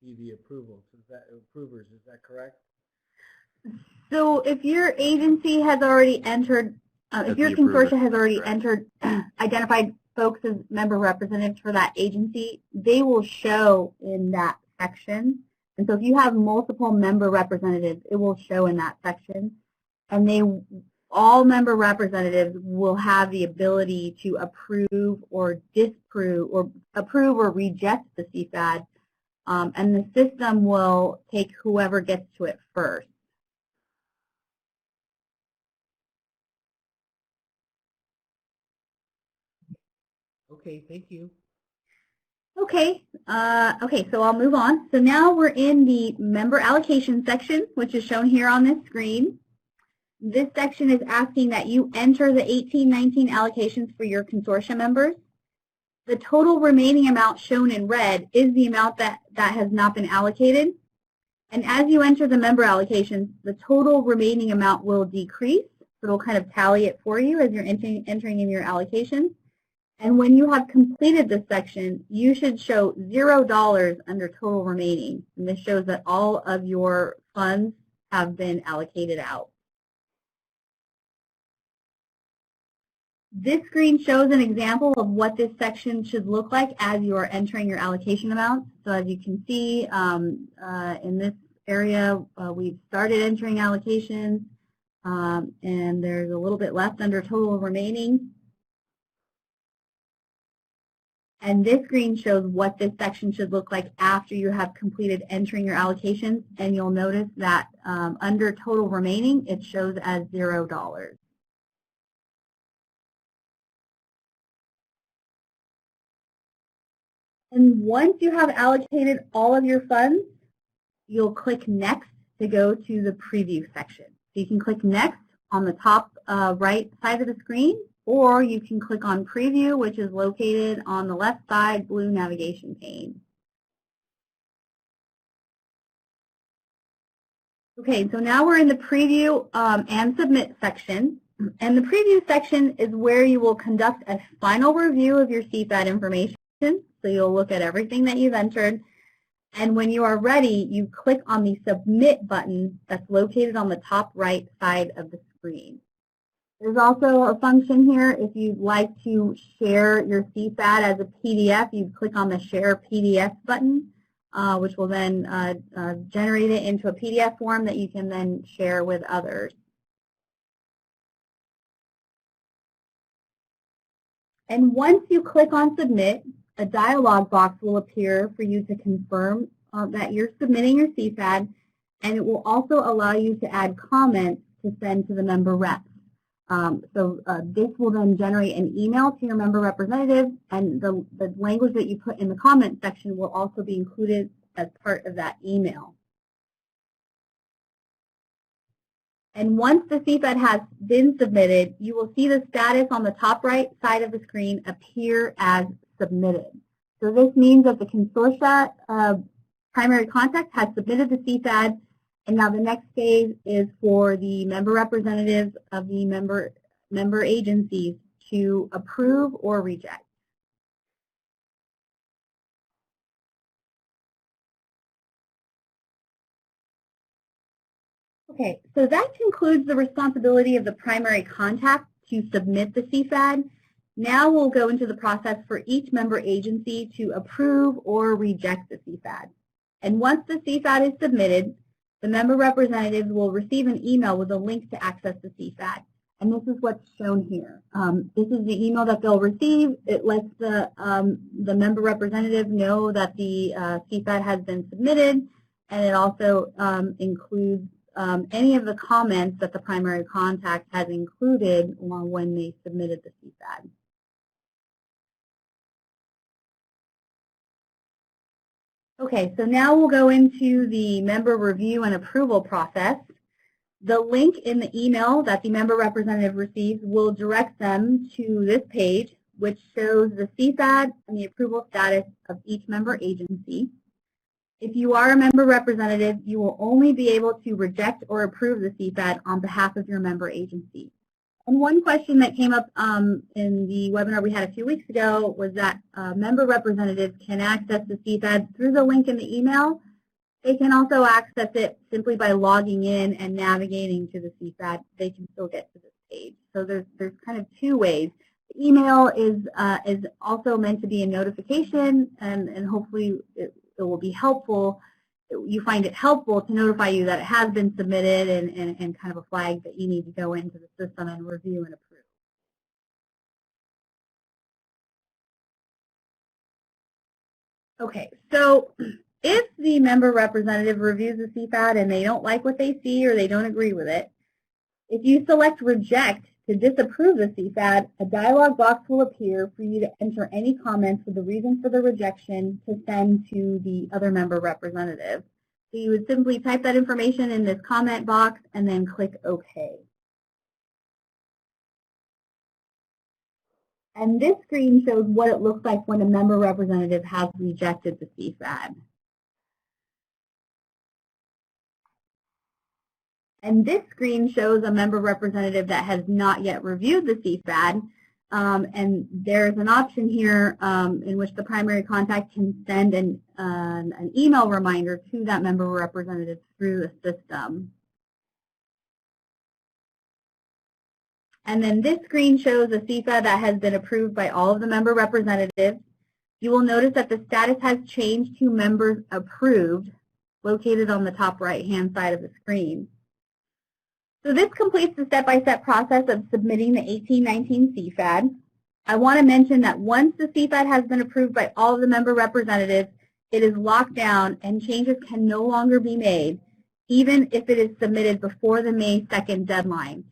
be the approvers. Is that correct? So if your agency has already entered, if your consortium has already entered, identified folks as member representatives for that agency, they will show in that section. And so if you have multiple member representatives, it will show in that section. And all member representatives will have the ability to approve or disapprove or approve or reject the CFAD. And the system will take whoever gets to it first. Okay, thank you. Okay, so I'll move on. So now we're in the member allocation section, which is shown here on this screen. This section is asking that you enter the 18-19 allocations for your consortium members. The total remaining amount shown in red is the amount that has not been allocated. And as you enter the member allocations, the total remaining amount will decrease. So it'll kind of tally it for you as you're entering in your allocations. And when you have completed this section, you should show $0 under total remaining. And this shows that all of your funds have been allocated out. This screen shows an example of what this section should look like as you are entering your allocation amounts. So as you can see, in this area, we've started entering allocations, and there's a little bit left under total remaining. And this screen shows what this section should look like after you have completed entering your allocations. And you'll notice that under total remaining, it shows as $0. And once you have allocated all of your funds, you'll click Next to go to the preview section. So you can click Next on the top right side of the screen, or you can click on Preview, which is located on the left side blue navigation pane. Okay, so now we're in the Preview and Submit section. And the Preview section is where you will conduct a final review of your CFAD information. So you'll look at everything that you've entered. And when you are ready, you click on the Submit button that's located on the top right side of the screen. There's also a function here. If you'd like to share your CFAD as a PDF, you click on the Share PDF button, which will then generate it into a PDF form that you can then share with others. And once you click on Submit, a dialog box will appear for you to confirm that you're submitting your CFAD, and it will also allow you to add comments to send to the member reps. This will then generate an email to your member representative, and the language that you put in the comment section will also be included as part of that email. And once the CFAD has been submitted, you will see the status on the top right side of the screen appear as submitted. So this means that the consortia primary contact has submitted the CFAD, and now the next phase is for the member representatives of the member agencies to approve or reject. Okay, so that concludes the responsibility of the primary contact to submit the CFAD. Now we'll go into the process for each member agency to approve or reject the CFAD. And once the CFAD is submitted, the member representatives will receive an email with a link to access the CFAD. And this is what's shown here. This is the email that they'll receive. It lets the member representative know that the CFAD has been submitted, and it also includes any of the comments that the primary contact has included when they submitted the CFAD. Okay, so now we'll go into the member review and approval process. The link in the email that the member representative receives will direct them to this page, which shows the CFAD and the approval status of each member agency. If you are a member representative, you will only be able to reject or approve the CFAD on behalf of your member agency. And one question that came up in the webinar we had a few weeks ago was that member representatives can access the CFAD through the link in the email. They can also access it simply by logging in and navigating to the CFAD. They can still get to this page. So there's kind of two ways. The email is also meant to be a notification, and hopefully it will be helpful. You find it helpful to notify you that it has been submitted and kind of a flag that you need to go into the system and review and approve. Okay, so if the member representative reviews the CFAD and they don't like what they see or they don't agree with it, if you select Reject to disapprove the CFAD, a dialog box will appear for you to enter any comments with the reason for the rejection to send to the other member representative. So you would simply type that information in this comment box and then click OK. And this screen shows what it looks like when a member representative has rejected the CFAD. And this screen shows a member representative that has not yet reviewed the CFAD. And there's an option here in which the primary contact can send an email reminder to that member representative through the system. And then this screen shows a CFAD that has been approved by all of the member representatives. You will notice that the status has changed to members approved, located on the top right-hand side of the screen. So this completes the step-by-step process of submitting the 1819 CFAD. I want to mention that once the CFAD has been approved by all of the member representatives, it is locked down and changes can no longer be made, even if it is submitted before the May 2nd deadline.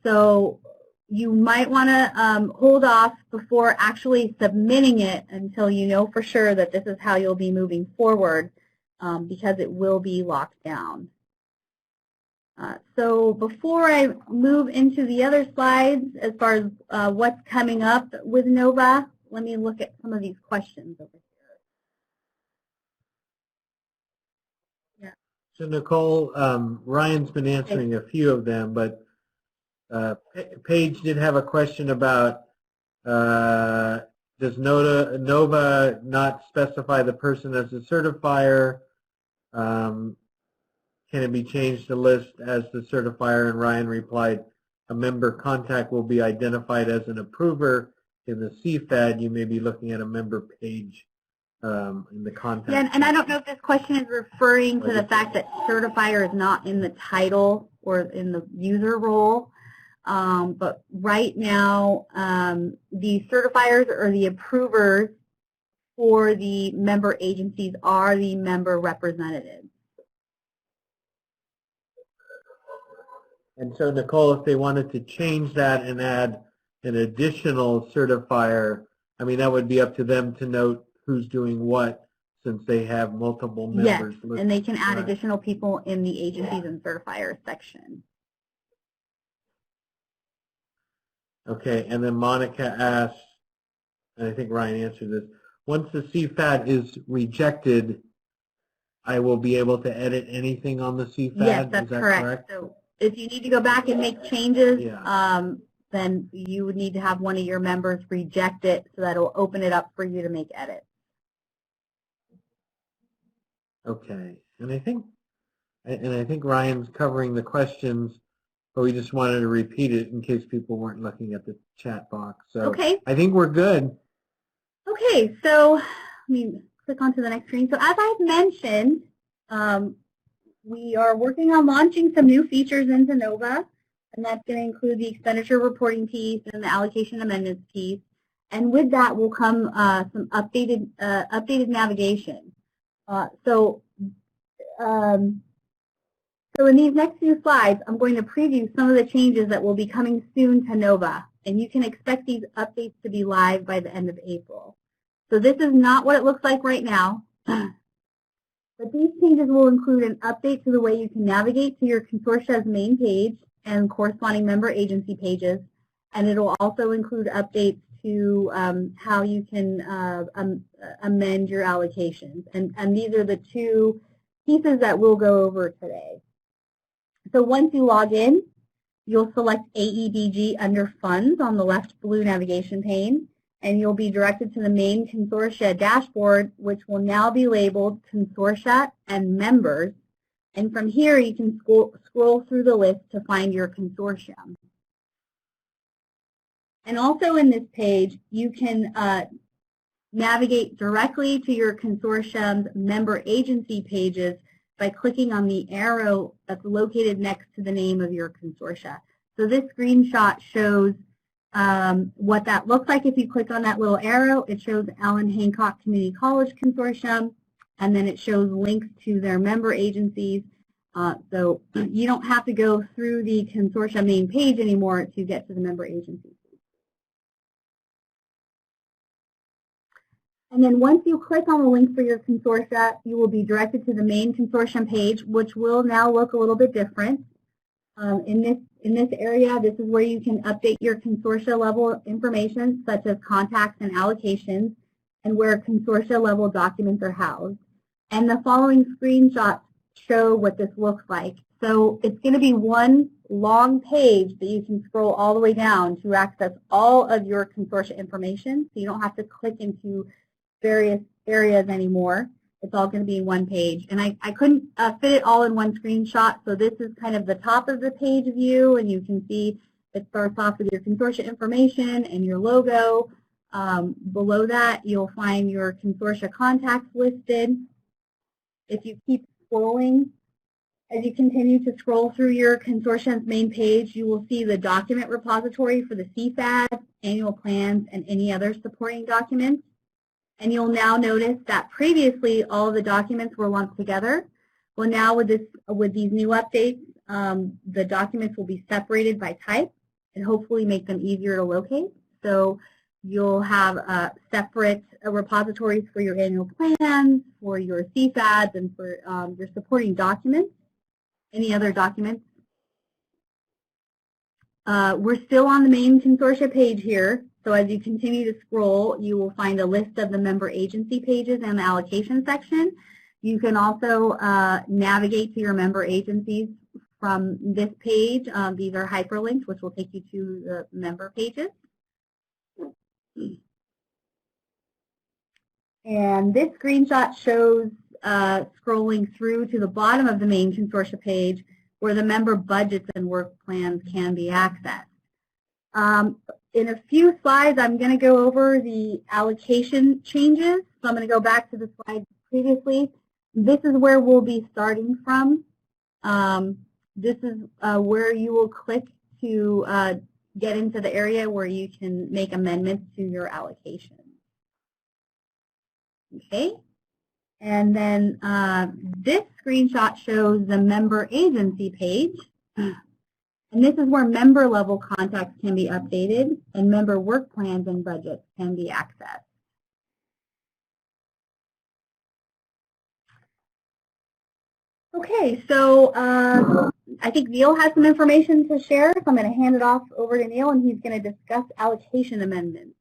So you might want to hold off before actually submitting it until you know for sure that this is how you'll be moving forward, because it will be locked down. So before I move into the other slides, as far as what's coming up with NOVA, let me look at some of these questions over here. Yeah. So Nicole, Ryan's been answering a few of them, but Paige did have a question about does NOVA not specify the person as a certifier? Can it be changed to list as the certifier? And Ryan replied, a member contact will be identified as an approver in the CFAD. You may be looking at a member page in the contact. Yeah, and I don't know if this question is referring to the fact that certifier is not in the title or in the user role. But right now, the certifiers or the approvers for the member agencies are the member representatives. And so, Nicole, if they wanted to change that and add an additional certifier, I mean, that would be up to them to note who's doing what, since they have multiple members. Yes, and they can add additional people in the agencies and certifiers section. Okay, and then Monica asked, and I think Ryan answered this, once the CFAD is rejected, I will be able to edit anything on the CFAD? Yes, that's Is that correct. So if you need to go back and make changes, yeah. Then you would need to have one of your members reject it so that it will open it up for you to make edits. Okay, and I think Ryan's covering the questions, but we just wanted to repeat it in case people weren't looking at the chat box. So okay. I think we're good. Okay, so let me click onto the next screen. So as I've mentioned, we are working on launching some new features into NOVA, and that's going to include the expenditure reporting piece and the allocation amendments piece. And with that will come some updated navigation. So in these next few slides, I'm going to preview some of the changes that will be coming soon to NOVA, and you can expect these updates to be live by the end of April. So this is not what it looks like right now, but these changes will include an update to the way you can navigate to your consortia's main page and corresponding member agency pages, and it will also include updates to how you can amend your allocations. And these are the two pieces that we'll go over today. So once you log in, you'll select AEBG under Funds on the left blue navigation pane, and you'll be directed to the main Consortia dashboard, which will now be labeled Consortia and Members. And from here, you can scroll through the list to find your consortium. And also in this page, you can navigate directly to your consortium's member agency pages by clicking on the arrow that's located next to the name of your consortia. So this screenshot shows what that looks like. If you click on that little arrow, it shows Allen Hancock Community College Consortium, and then it shows links to their member agencies. So you don't have to go through the consortia main page anymore to get to the member agencies. And then once you click on the link for your consortia, you will be directed to the main consortium page, which will now look a little bit different. In this area, this is where you can update your consortia level information, such as contacts and allocations, and where consortia level documents are housed. And the following screenshots show what this looks like. So it's going to be one long page that you can scroll all the way down to access all of your consortia information. So you don't have to click into various areas anymore. It's all going to be one page. And I couldn't fit it all in one screenshot, so this is kind of the top of the page view, and you can see it starts off with your consortia information and your logo. Below that, you'll find your consortia contacts listed. If you keep scrolling, as you continue to scroll through your consortium's main page, you will see the document repository for the CFAD, annual plans, and any other supporting documents. And you'll now notice that previously all of the documents were lumped together. Well, now with these new updates, the documents will be separated by type and hopefully make them easier to locate. So you'll have separate repositories for your annual plans, for your CFADs, and for your supporting documents, any other documents. We're still on the main consortia page here. So as you continue to scroll, you will find a list of the member agency pages and the allocation section. You can also navigate to your member agencies from this page. These are hyperlinked, which will take you to the member pages. And this screenshot shows scrolling through to the bottom of the main consortia page where the member budgets and work plans can be accessed. In a few slides, I'm going to go over the allocation changes. So I'm going to go back to the slide previously. This is where we'll be starting from. This is where you will click to get into the area where you can make amendments to your allocation. Okay. And then this screenshot shows the member agency page. And this is where member level contacts can be updated and member work plans and budgets can be accessed. Okay, so I think Neil has some information to share, so I'm going to hand it off over to Neil and he's going to discuss allocation amendments.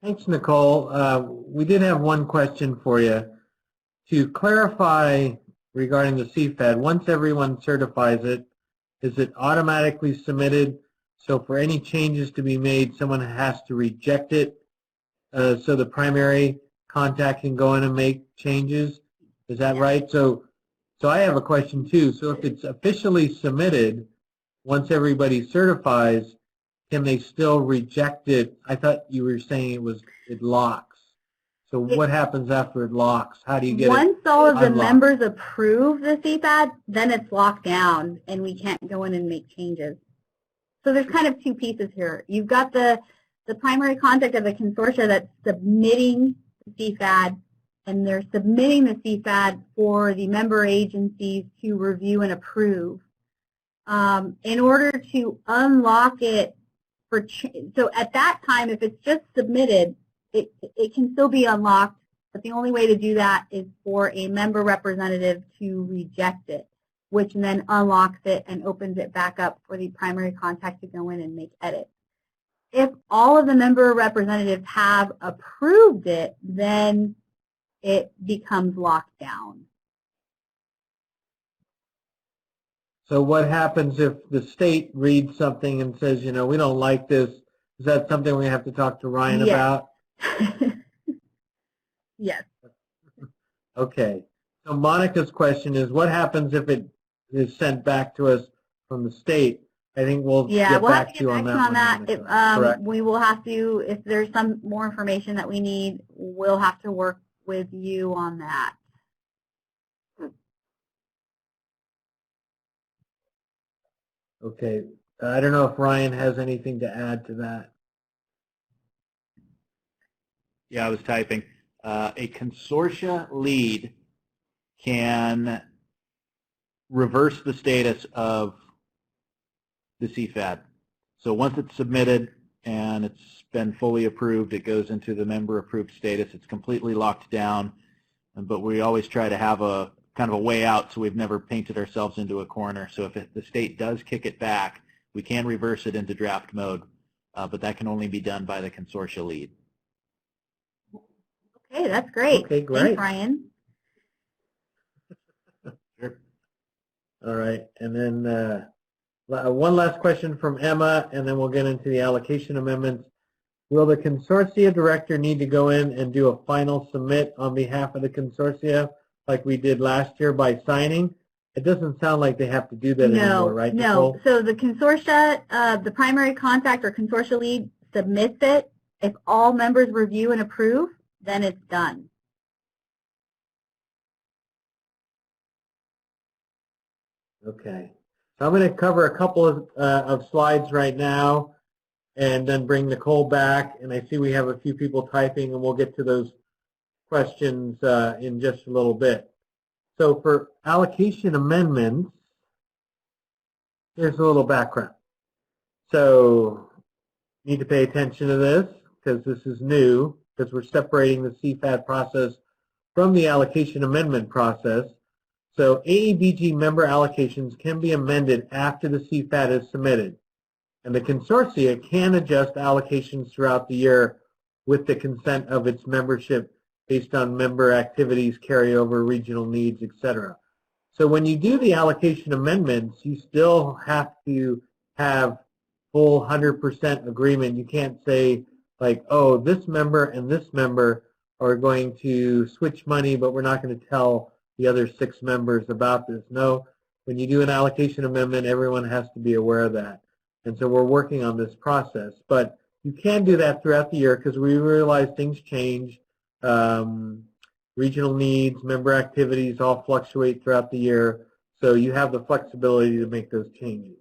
Thanks, Nicole. We did have one question for you. To clarify regarding the CFAD, once everyone certifies it, is it automatically submitted? So for any changes to be made, someone has to reject it so the primary contact can go in and make changes? Is that right? So I have a question too. So if it's officially submitted, once everybody certifies, can they still reject it? I thought you were saying it locks. So what happens after it locks? How do you get Once all of the unlocked? members approve the CFAD, then it's locked down and we can't go in and make changes. So there's kind of two pieces here. You've got the primary contact of the consortia that's submitting the CFAD, and they're submitting the CFAD for the member agencies to review and approve. In order to unlock it, so at that time, if it's just submitted, it can still be unlocked, but the only way to do that is for a member representative to reject it, which then unlocks it and opens it back up for the primary contact to go in and make edits. If all of the member representatives have approved it, then it becomes locked down. So what happens if the state reads something and says, you know, we don't like this? Is that something we have to talk to Ryan about? Yes. Okay. So Monica's question is, what happens if it is sent back to us from the state? I think we'll get back to you on that. We will have to, if there's some more information that we need, we'll have to work with you on that. Okay. I don't know if Ryan has anything to add to that. Yeah, I was typing. A consortia lead can reverse the status of the CFAD. So once it's submitted and it's been fully approved, it goes into the member approved status. It's completely locked down, but we always try to have a kind of a way out so we've never painted ourselves into a corner. So if the state does kick it back, we can reverse it into draft mode, but that can only be done by the consortia lead. Okay, that's great. Okay, great. Thanks, Ryan. Sure. All right, and then one last question from Emma, and then we'll get into the allocation amendments. Will the consortia director need to go in and do a final submit on behalf of the consortia like we did last year by signing? It doesn't sound like they have to do that anymore, right, Nicole? No. So the consortia, the primary contact or consortia lead submits it. If all members review and approve, then it's done. Okay. So I'm going to cover a couple of slides right now and then bring Nicole back. And I see we have a few people typing, and we'll get to those questions in just a little bit. So for allocation amendments, here's a little background. So you need to pay attention to this because this is new, because we're separating the CFAD process from the allocation amendment process. So AEBG member allocations can be amended after the CFAD is submitted. And the consortia can adjust allocations throughout the year with the consent of its membership based on member activities, carryover, regional needs, etc. So when you do the allocation amendments, you still have to have full 100% agreement. You can't say like, oh, this member and this member are going to switch money, but we're not going to tell the other 6 members about this. No, when you do an allocation amendment, everyone has to be aware of that. And so we're working on this process. But you can do that throughout the year because we realize things change. Regional needs, member activities all fluctuate throughout the year. So you have the flexibility to make those changes.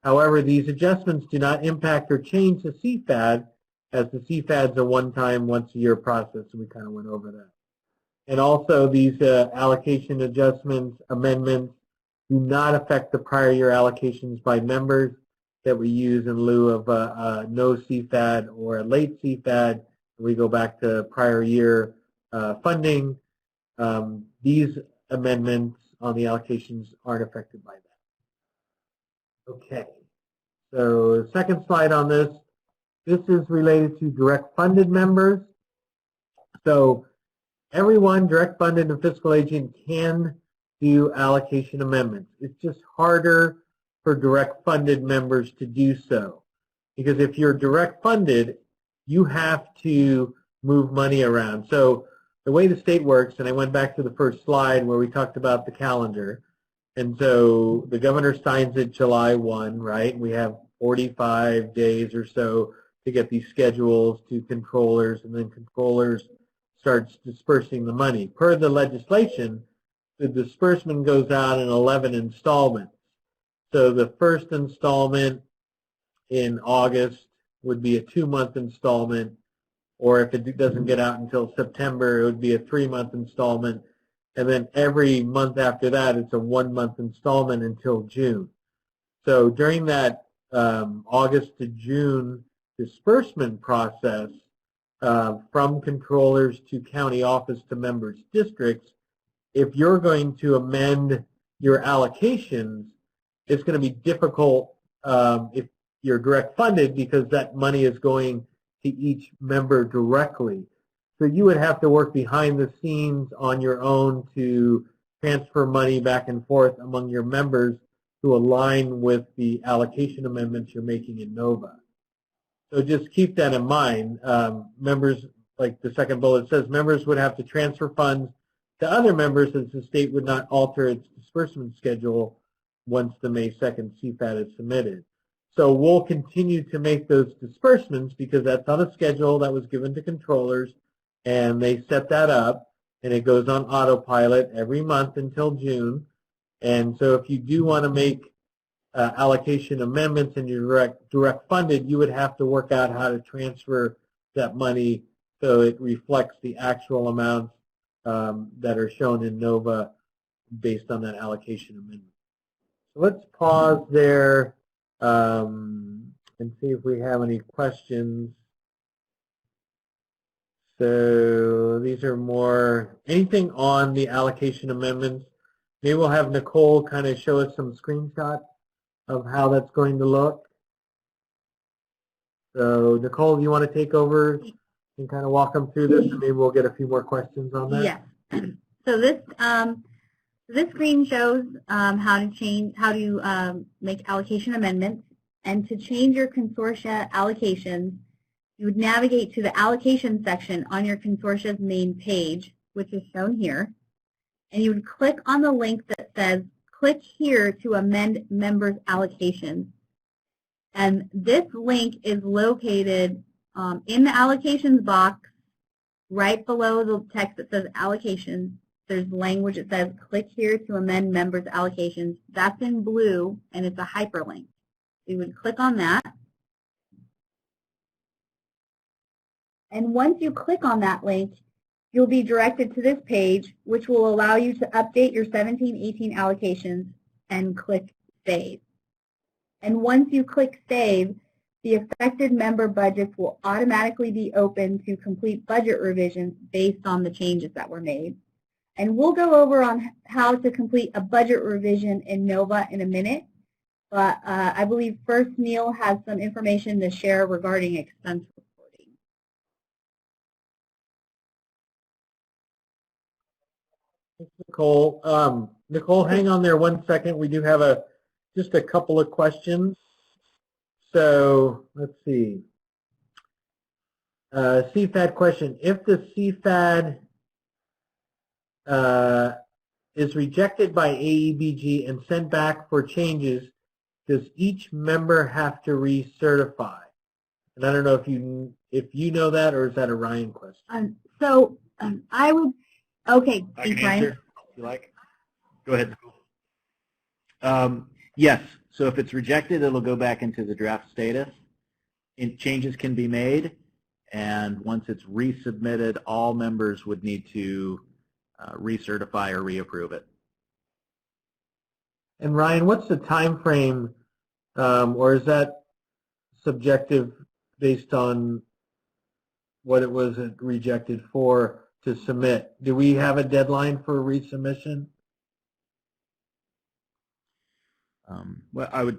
However, these adjustments do not impact or change the CFAD, as the CFAD is a one-time, once-a-year process, and we kind of went over that. And also, these allocation adjustments, amendments, do not affect the prior year allocations by members that we use in lieu of no CFAD or a late CFAD. We go back to prior year funding. These amendments on the allocations aren't affected by that. Okay. So the second slide on this, this is related to direct funded members. So everyone, direct funded and fiscal agent, can do allocation amendments. It's just harder for direct funded members to do so. Because if you're direct funded, you have to move money around. So the way the state works, and I went back to the first slide where we talked about the calendar, and so the governor signs it July 1, right? We have 45 days or so to get these schedules to controllers, and then controllers starts dispersing the money. Per the legislation, the disbursement goes out in 11 installments. So the first installment in August would be a 2-month installment, or if it doesn't get out until September, it would be a 3-month installment. And then every month after that, it's a 1-month installment until June. So during that August to June disbursement process, from controllers to county office to members' districts, if you're going to amend your allocations, it's going to be difficult if you're direct funded, because that money is going to each member directly. So you would have to work behind the scenes on your own to transfer money back and forth among your members to align with the allocation amendments you're making in NOVA. So just keep that in mind. Members, like the second bullet says, members would have to transfer funds to other members, as the state would not alter its disbursement schedule once the May 2nd CFAD is submitted. So we'll continue to make those disbursements because that's on a schedule that was given to controllers, and they set that up, and it goes on autopilot every month until June. And so if you do want to make allocation amendments and you're direct funded, you would have to work out how to transfer that money so it reflects the actual amounts that are shown in NOVA based on that allocation amendment. So let's pause there and see if we have any questions. So these are more, anything on the allocation amendments. Maybe we'll have Nicole kind of show us some screenshots of how that's going to look. So Nicole, do you want to take over and kind of walk them through this, and maybe we'll get a few more questions on that? Yes. So this screen shows how to make allocation amendments, and to change your consortia allocations, you would navigate to the allocation section on your consortia's main page, which is shown here, and you would click on the link that says click here to amend members' allocations. And this link is located in the allocations box right below the text that says allocations. There's language that says click here to amend members' allocations. That's in blue, and it's a hyperlink. You would click on that. And once you click on that link, you'll be directed to this page, which will allow you to update your 17-18 allocations and click Save. And once you click Save, the affected member budgets will automatically be open to complete budget revisions based on the changes that were made. And we'll go over on how to complete a budget revision in NOVA in a minute, but I believe first Neil has some information to share regarding expense reporting. Thanks, Nicole. Nicole, hang on there 1 second. We do have just a couple of questions. So let's see. CFAD question. If the CFAD is rejected by AEBG and sent back for changes, does each member have to recertify? And I don't know if you know that, or is that a Ryan question? I would, okay, I can Ryan. answer if you like. Go ahead, Nicole. Yes. So if it's rejected, it'll go back into the draft status. Changes can be made, and once it's resubmitted, all members would need to recertify or reapprove it. And Ryan, what's the time frame, or is that subjective based on what it was rejected for to submit? Do we have a deadline for resubmission? Well,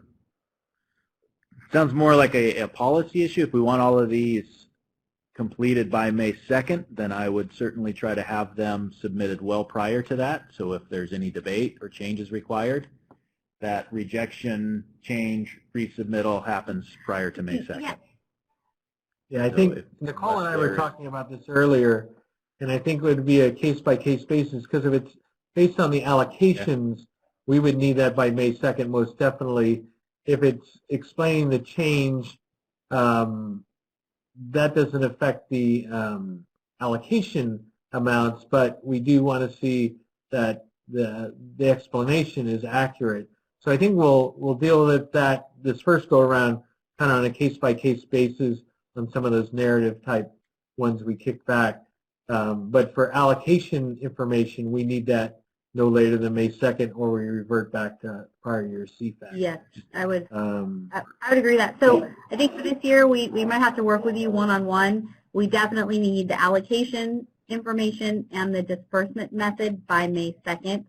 sounds more like a policy issue. If we want all of these completed by May 2nd, then I would certainly try to have them submitted well prior to that. So if there's any debate or changes required, that rejection, change, resubmittal happens prior to May 2nd. Yeah, I think Nicole and I were talking about this earlier, and I think it would be a case-by-case basis, because if it's based on the allocations, we would need that by May 2nd most definitely. If it's explaining the change, that doesn't affect the allocation amounts, but we do want to see that the explanation is accurate. So I think we'll deal with that this first go around kind of on a case-by-case basis on some of those narrative type ones we kick back. But for allocation information, we need that no later than May 2nd, or we revert back to prior year CFAD. Yes, I would agree with that. So I think for this year, we might have to work with you one-on-one. We definitely need the allocation information and the disbursement method by May 2nd.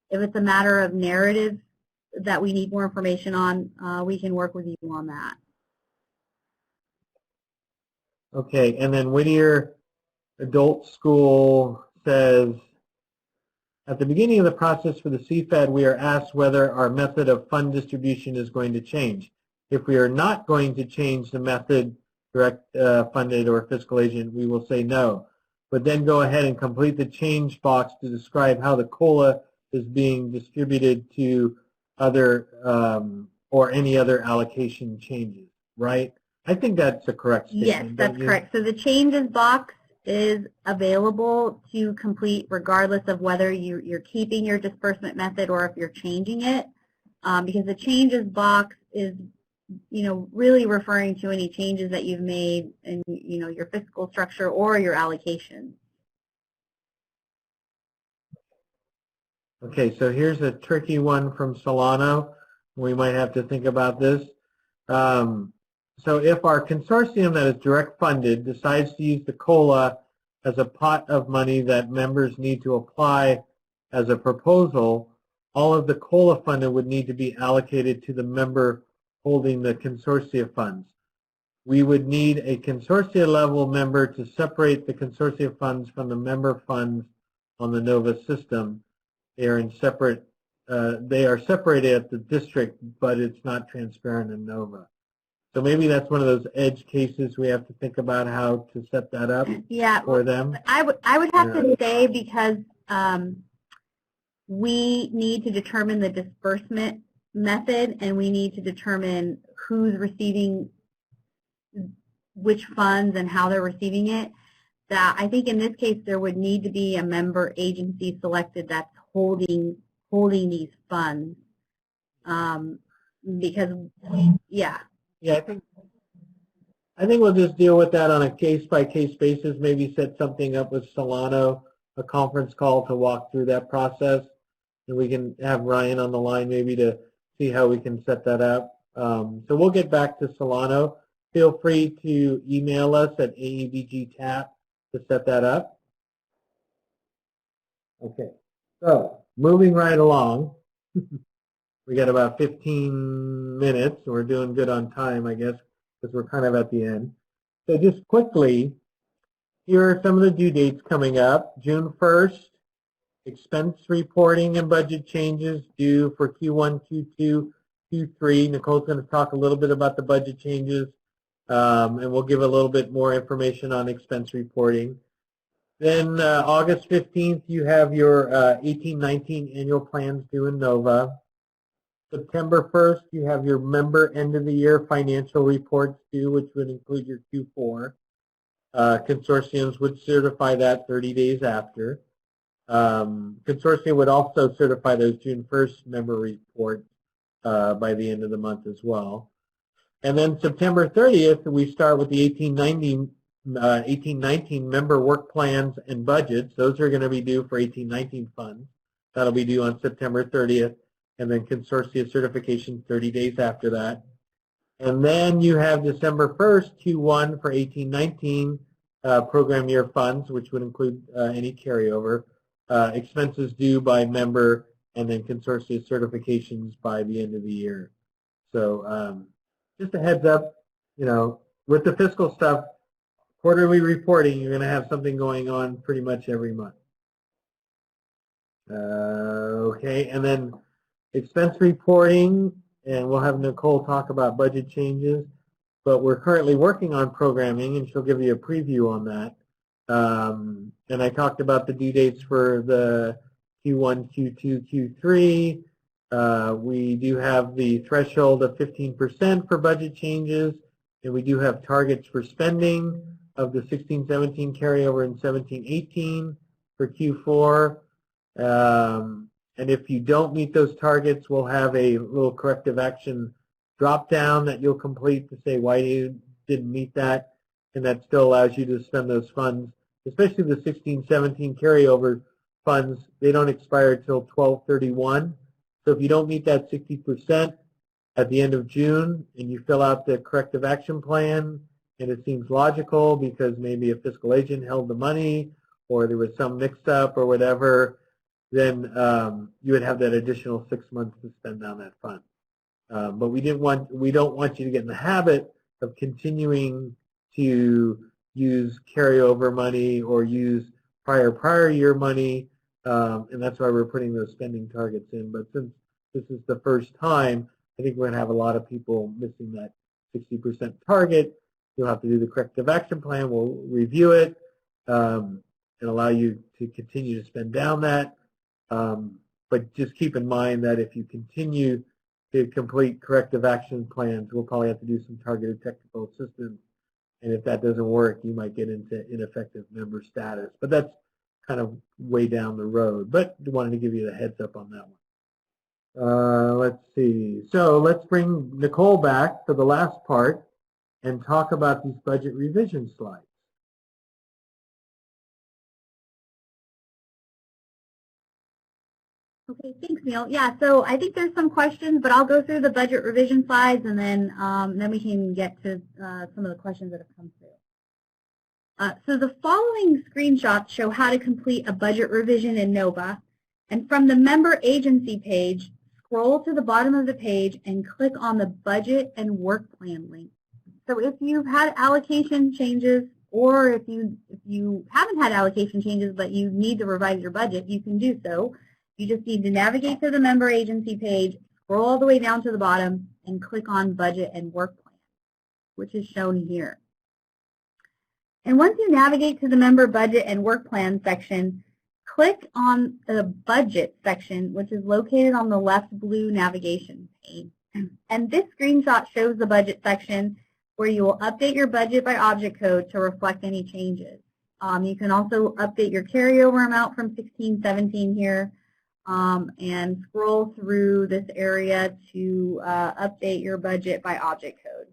If it's a matter of narrative that we need more information on, we can work with you on that. Okay, and then Whittier Adult School says, at the beginning of the process for the CFAD, we are asked whether our method of fund distribution is going to change. If we are not going to change the method, direct funded or fiscal agent, we will say no. But then go ahead and complete the change box to describe how the COLA is being distributed to other or any other allocation changes, right? I think that's a correct statement. Yes, that's correct. So the changes box is available to complete regardless of whether you're keeping your disbursement method or if you're changing it, because the changes box is, really referring to any changes that you've made in, your fiscal structure or your allocation. Okay, so here's a tricky one from Solano. We might have to think about this. So if our consortium that is direct funded decides to use the COLA as a pot of money that members need to apply as a proposal, all of the COLA funding would need to be allocated to the member holding the consortia funds. We would need a consortia level member to separate the consortia funds from the member funds on the NOVA system. They are separated at the district, but it's not transparent in NOVA. So maybe that's one of those edge cases we have to think about how to set that up for them. I would have to say, because we need to determine the disbursement method and we need to determine who's receiving which funds and how they're receiving it, that I think in this case there would need to be a member agency selected that's holding these funds, because yeah, I think we'll just deal with that on a case-by-case basis, maybe set something up with Solano, a conference call to walk through that process, and we can have Ryan on the line maybe to see how we can set that up. So we'll get back to Solano. Feel free to email us at AEBG-TAP to set that up. Okay, so moving right along. We got about 15 minutes, and we're doing good on time, I guess, because we're kind of at the end. So just quickly, here are some of the due dates coming up. June 1st, expense reporting and budget changes due for Q1, Q2, Q3. Nicole's going to talk a little bit about the budget changes, and we'll give a little bit more information on expense reporting. Then August 15th, you have your 18-19 annual plans due in NOVA. September 1st, you have your member end-of-the-year financial reports due, which would include your Q4. Consortiums would certify that 30 days after. Consortium would also certify those June 1st member reports by the end of the month as well. And then September 30th, we start with the 18-19 member work plans and budgets. Those are going to be due for 18-19 funds. That'll be due on September 30th. And then consortia certification 30 days after that. And then you have December 1st, Q1 for 18-19 program year funds, which would include any carryover, expenses due by member, and then consortia certifications by the end of the year. So just a heads up, with the fiscal stuff, quarterly reporting, you're going to have something going on pretty much every month. Okay, and then expense reporting, and we'll have Nicole talk about budget changes, but we're currently working on programming, and she'll give you a preview on that. And I talked about the due dates for the Q1, Q2, Q3. We do have the threshold of 15% for budget changes, and we do have targets for spending of the 16-17 carryover and 17-18 for Q4. And if you don't meet those targets, we'll have a little corrective action drop down that you'll complete to say why you didn't meet that, and that still allows you to spend those funds, especially the 16-17 carryover funds. They don't expire until 12/31. So if you don't meet that 60% at the end of June and you fill out the corrective action plan and it seems logical because maybe a fiscal agent held the money or there was some mix-up or whatever, then you would have that additional 6 months to spend on that fund. But we don't want you to get in the habit of continuing to use carryover money or use prior year money, and that's why we're putting those spending targets in. But since this is the first time, I think we're going to have a lot of people missing that 60% target. You'll have to do the corrective action plan. We'll review it and allow you to continue to spend down that. But just keep in mind that if you continue to complete corrective action plans, we'll probably have to do some targeted technical assistance. And if that doesn't work, you might get into ineffective member status. But that's kind of way down the road. But I wanted to give you the heads up on that one. Let's see. So let's bring Nicole back for the last part and talk about these budget revision slides. Okay, thanks, Neil. Yeah, so I think there's some questions, but I'll go through the budget revision slides, and then we can get to some of the questions that have come through. So the following screenshots show how to complete a budget revision in NOVA. And from the member agency page, scroll to the bottom of the page and click on the budget and work plan link. So if you've had allocation changes, or if you haven't had allocation changes but you need to revise your budget, you can do so. You just need to navigate to the member agency page, scroll all the way down to the bottom, and click on Budget and Work Plan, which is shown here. And once you navigate to the Member Budget and Work Plan section, click on the Budget section, which is located on the left blue navigation pane. And this screenshot shows the Budget section where you will update your budget by object code to reflect any changes. You can also update your carryover amount from 16-17 here. And scroll through this area to update your budget by object code.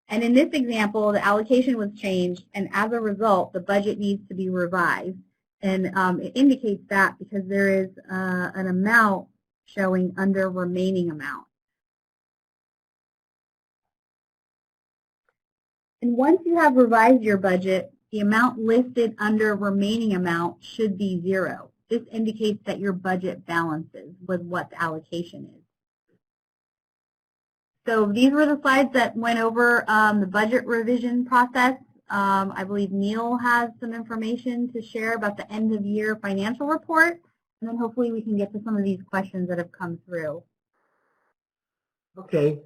And in this example, the allocation was changed, and as a result, the budget needs to be revised. And it indicates that because there is an amount showing under remaining amount. And once you have revised your budget, the amount listed under remaining amount should be 0. This indicates that your budget balances with what the allocation is. So these were the slides that went over the budget revision process. I believe Neil has some information to share about the end of year financial report, and then hopefully we can get to some of these questions that have come through. Okay.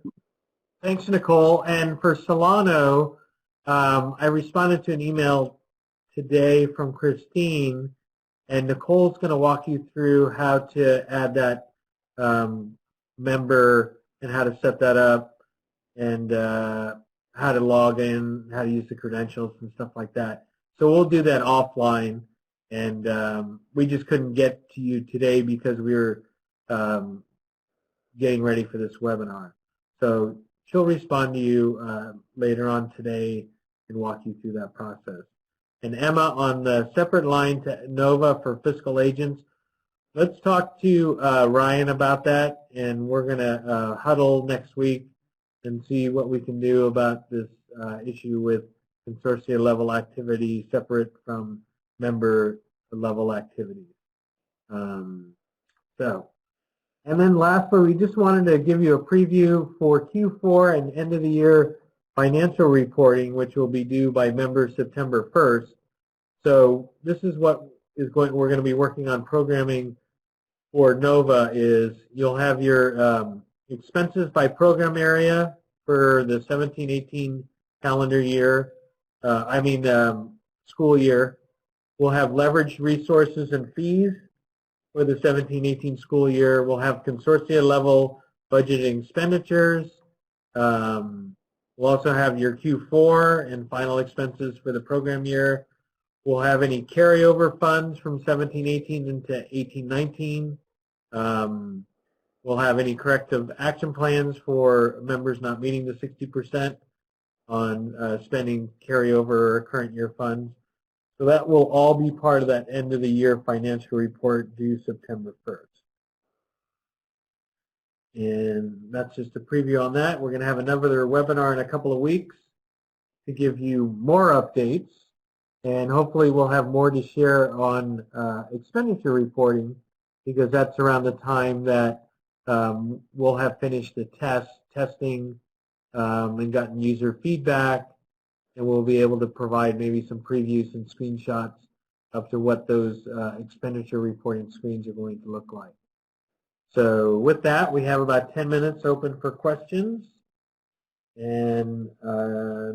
Thanks, Nicole. And for Solano, I responded to an email today from Christine. And Nicole's going to walk you through how to add that member and how to set that up and how to log in, how to use the credentials and stuff like that. So we'll do that offline. And we just couldn't get to you today because we were getting ready for this webinar. So she'll respond to you later on today and walk you through that process. And Emma, on the separate line to NOVA for fiscal agents, let's talk to Ryan about that, and we're going to huddle next week and see what we can do about this issue with consortia level activity separate from member level activities. And then lastly, we just wanted to give you a preview for Q4 and end of the year financial reporting, which will be due by members September 1st. So this is what we're going to be working on programming for NOVA is you'll have your expenses by program area for the 17-18 calendar year, school year. We'll have leveraged resources and fees for the 17-18 school year. We'll have consortia level budgeting expenditures. We'll also have your Q4 and final expenses for the program year. We'll have any carryover funds from 17-18 into 18-19. We'll have any corrective action plans for members not meeting the 60% on spending carryover or current year funds. So that will all be part of that end of the year financial report due September 1st. And that's just a preview on that. We're going to have another webinar in a couple of weeks to give you more updates. And hopefully we'll have more to share on expenditure reporting, because that's around the time that we'll have finished the testing and gotten user feedback, and we'll be able to provide maybe some previews and screenshots up to what those expenditure reporting screens are going to look like. So with that, we have about 10 minutes open for questions. And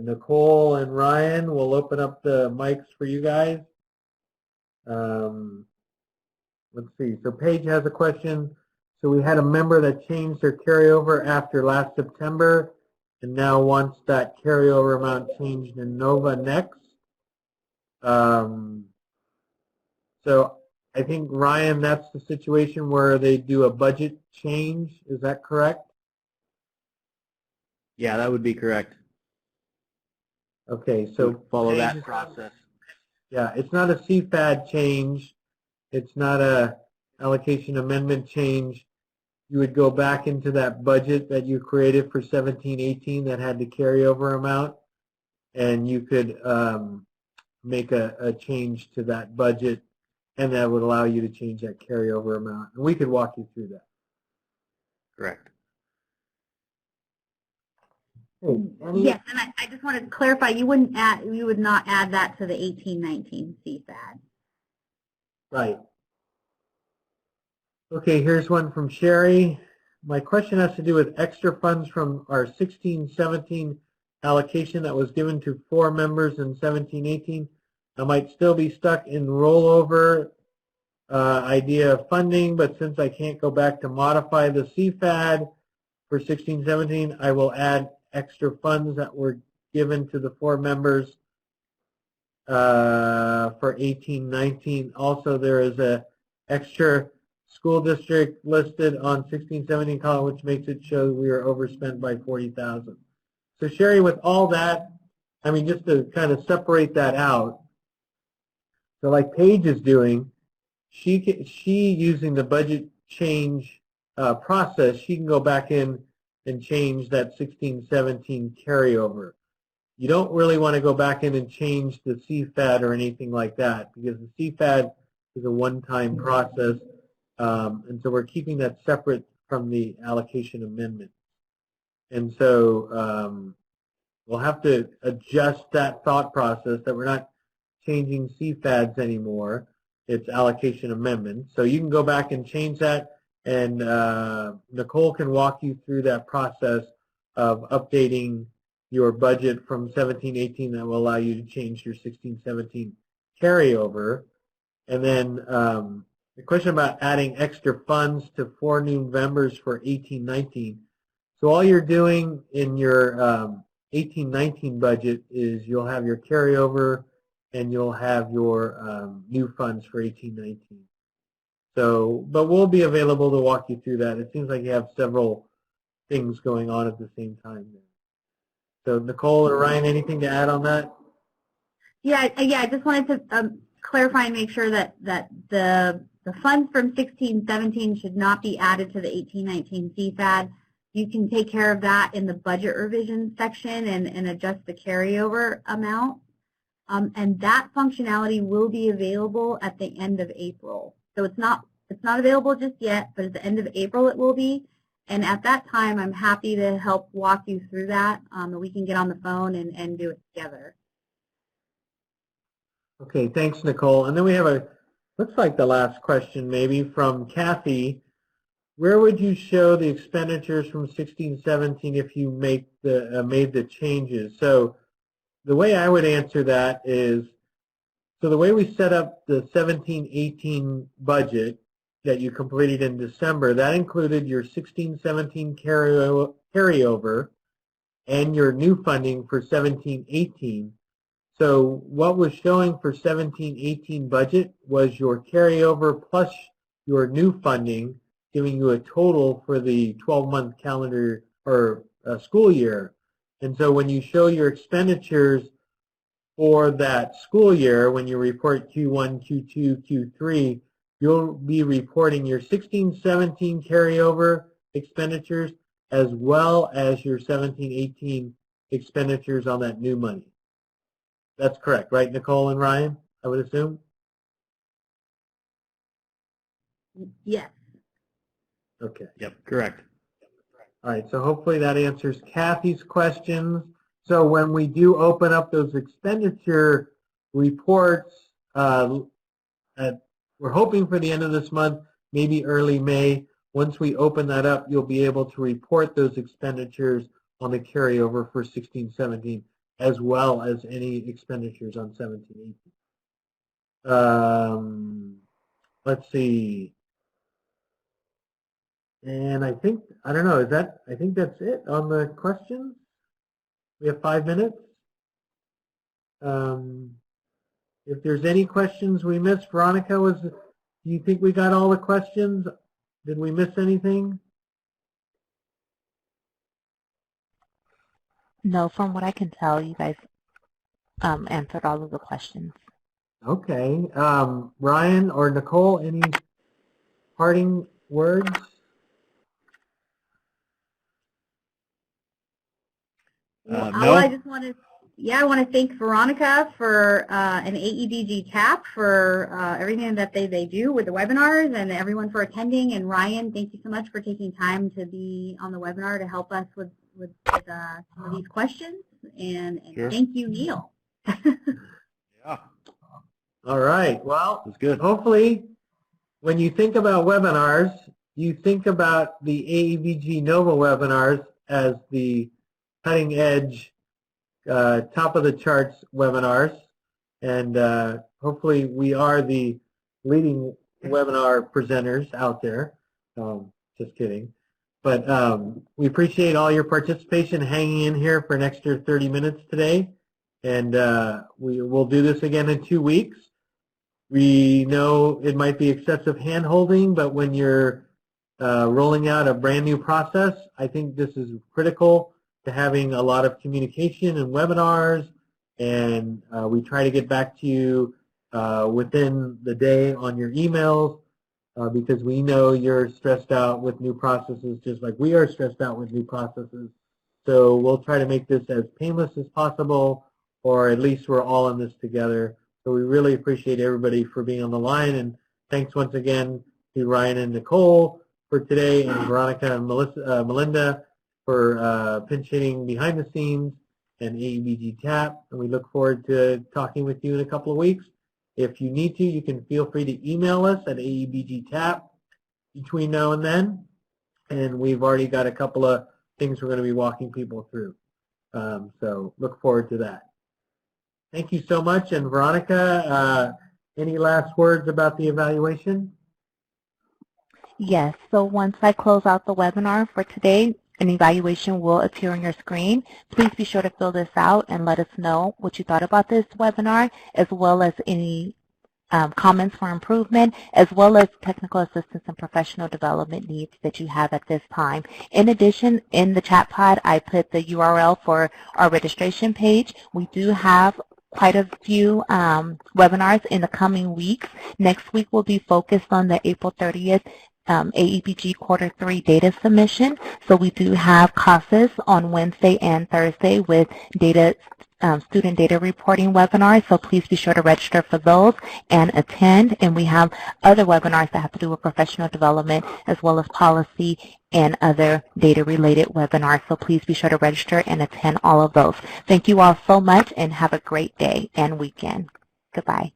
Nicole and Ryan will open up the mics for you guys. Let's see. So Paige has a question. So we had a member that changed their carryover after last September and now wants that carryover amount changed in NOVA next. So I think, Ryan, that's the situation where they do a budget change. Is that correct? Yeah, that would be correct. Okay, so follow that process. Yeah, it's not a CFAD change. It's not a allocation amendment change. You would go back into that budget that you created for 17-18 that had the carryover amount, and you could make a change to that budget, and that would allow you to change that carryover amount. And we could walk you through that. Correct. Hey, yes, and I just wanted to clarify, you would not add that to the 18-19 CFAD. Right. Okay, here's one from Sherry. My question has to do with extra funds from our 16-17 allocation that was given to 4 members in 17-18. I might still be stuck in rollover idea of funding, but since I can't go back to modify the CFAD for 16-17, I will add extra funds that were given to the 4 members for 18-19. Also, there is a extra school district listed on 16-17 column, which makes it show we are overspent by $40,000. So Sherry, with all that, I mean, just to kind of separate that out, so like Paige is doing, she using the budget change process, she can go back in and change that 16-17 carryover. You don't really want to go back in and change the CFAD or anything like that, because the CFAD is a one-time process, and so we're keeping that separate from the allocation amendment. And so we'll have to adjust that thought process that we're not changing CFADs anymore. It's allocation amendments. So you can go back and change that, and Nicole can walk you through that process of updating your budget from 17-18 that will allow you to change your 16-17 carryover. And then the question about adding extra funds to 4 new members for 18-19. So all you're doing in your 18-19 budget is you'll have your carryover and you'll have your new funds for 18-19. So, but we'll be available to walk you through that. It seems like you have several things going on at the same time there. So Nicole or Ryan, anything to add on that? Yeah, I just wanted to clarify and make sure that the funds from 16-17 should not be added to the 18-19 CFAD. You can take care of that in the budget revision section and adjust the carryover amount. And that functionality will be available at the end of April. So it's not available just yet, but at the end of April it will be. And at that time, I'm happy to help walk you through that. And we can get on the phone and do it together. Okay, thanks, Nicole. And then we have looks like the last question maybe from Kathy. Where would you show the expenditures from 16-17 if you made the changes? So the way I would answer that is, so the way we set up the 17-18 budget that you completed in December, that included your 16-17 carryover, and your new funding for 17-18. So what was showing for 17-18 budget was your carryover plus your new funding, giving you a total for the 12-month calendar or school year. And so when you show your expenditures for that school year, when you report Q1, Q2, Q3, you'll be reporting your 16-17 carryover expenditures as well as your 17-18 expenditures on that new money. That's correct, right, Nicole and Ryan, I would assume? Yes. Okay. Yep, correct. All right, so hopefully that answers Kathy's questions. So when we do open up those expenditure reports, we're hoping for the end of this month, maybe early May. Once we open that up, you'll be able to report those expenditures on the carryover for 16-17, as well as any expenditures on 17-18. Let's see. And I don't know, I think that's it on the questions. We have 5 minutes. If there's any questions we missed, Veronica, do you think we got all the questions? Did we miss anything? No, from what I can tell, you guys answered all of the questions. Okay. Ryan or Nicole, any parting words? Well, No. I just want to, I want to thank Veronica for and AEBG TAP for everything that they do with the webinars, and everyone for attending. And Ryan, thank you so much for taking time to be on the webinar to help us with some of these questions. And Sure. Thank you, Neil. Yeah. All right. Well, That's good. hopefully when you think about webinars, you think about the AEBG NOVA webinars as the cutting edge, top of the charts webinars. And hopefully we are the leading webinar presenters out there. Just kidding. But we appreciate all your participation, hanging in here for an extra 30 minutes today. And we will do this again in 2 weeks. We know it might be excessive hand-holding, but when you're rolling out a brand new process, I think this is critical to having a lot of communication and webinars. And we try to get back to you within the day on your emails because we know you're stressed out with new processes just like we are stressed out with new processes. So we'll try to make this as painless as possible, or at least we're all in this together. So we really appreciate everybody for being on the line, and thanks once again to Ryan and Nicole for today, and Veronica and Melinda for pinch hitting behind the scenes, and AEBG TAP. And we look forward to talking with you in a couple of weeks. If you need to, you can feel free to email us at AEBG TAP between now and then. And we've already got a couple of things we're going to be walking people through. So look forward to that. Thank you so much. And Veronica, any last words about the evaluation? Yes, so once I close out the webinar for today, an evaluation will appear on your screen. Please be sure to fill this out and let us know what you thought about this webinar, as well as any comments for improvement, as well as technical assistance and professional development needs that you have at this time. In addition, in the chat pod, I put the URL for our registration page. We do have quite a few webinars in the coming weeks. Next week will be focused on the April 30th AEBG Quarter 3 data submission. So we do have classes on Wednesday and Thursday with student data reporting webinars, so please be sure to register for those and attend. And we have other webinars that have to do with professional development as well as policy and other data-related webinars, so please be sure to register and attend all of those. Thank you all so much and have a great day and weekend. Goodbye.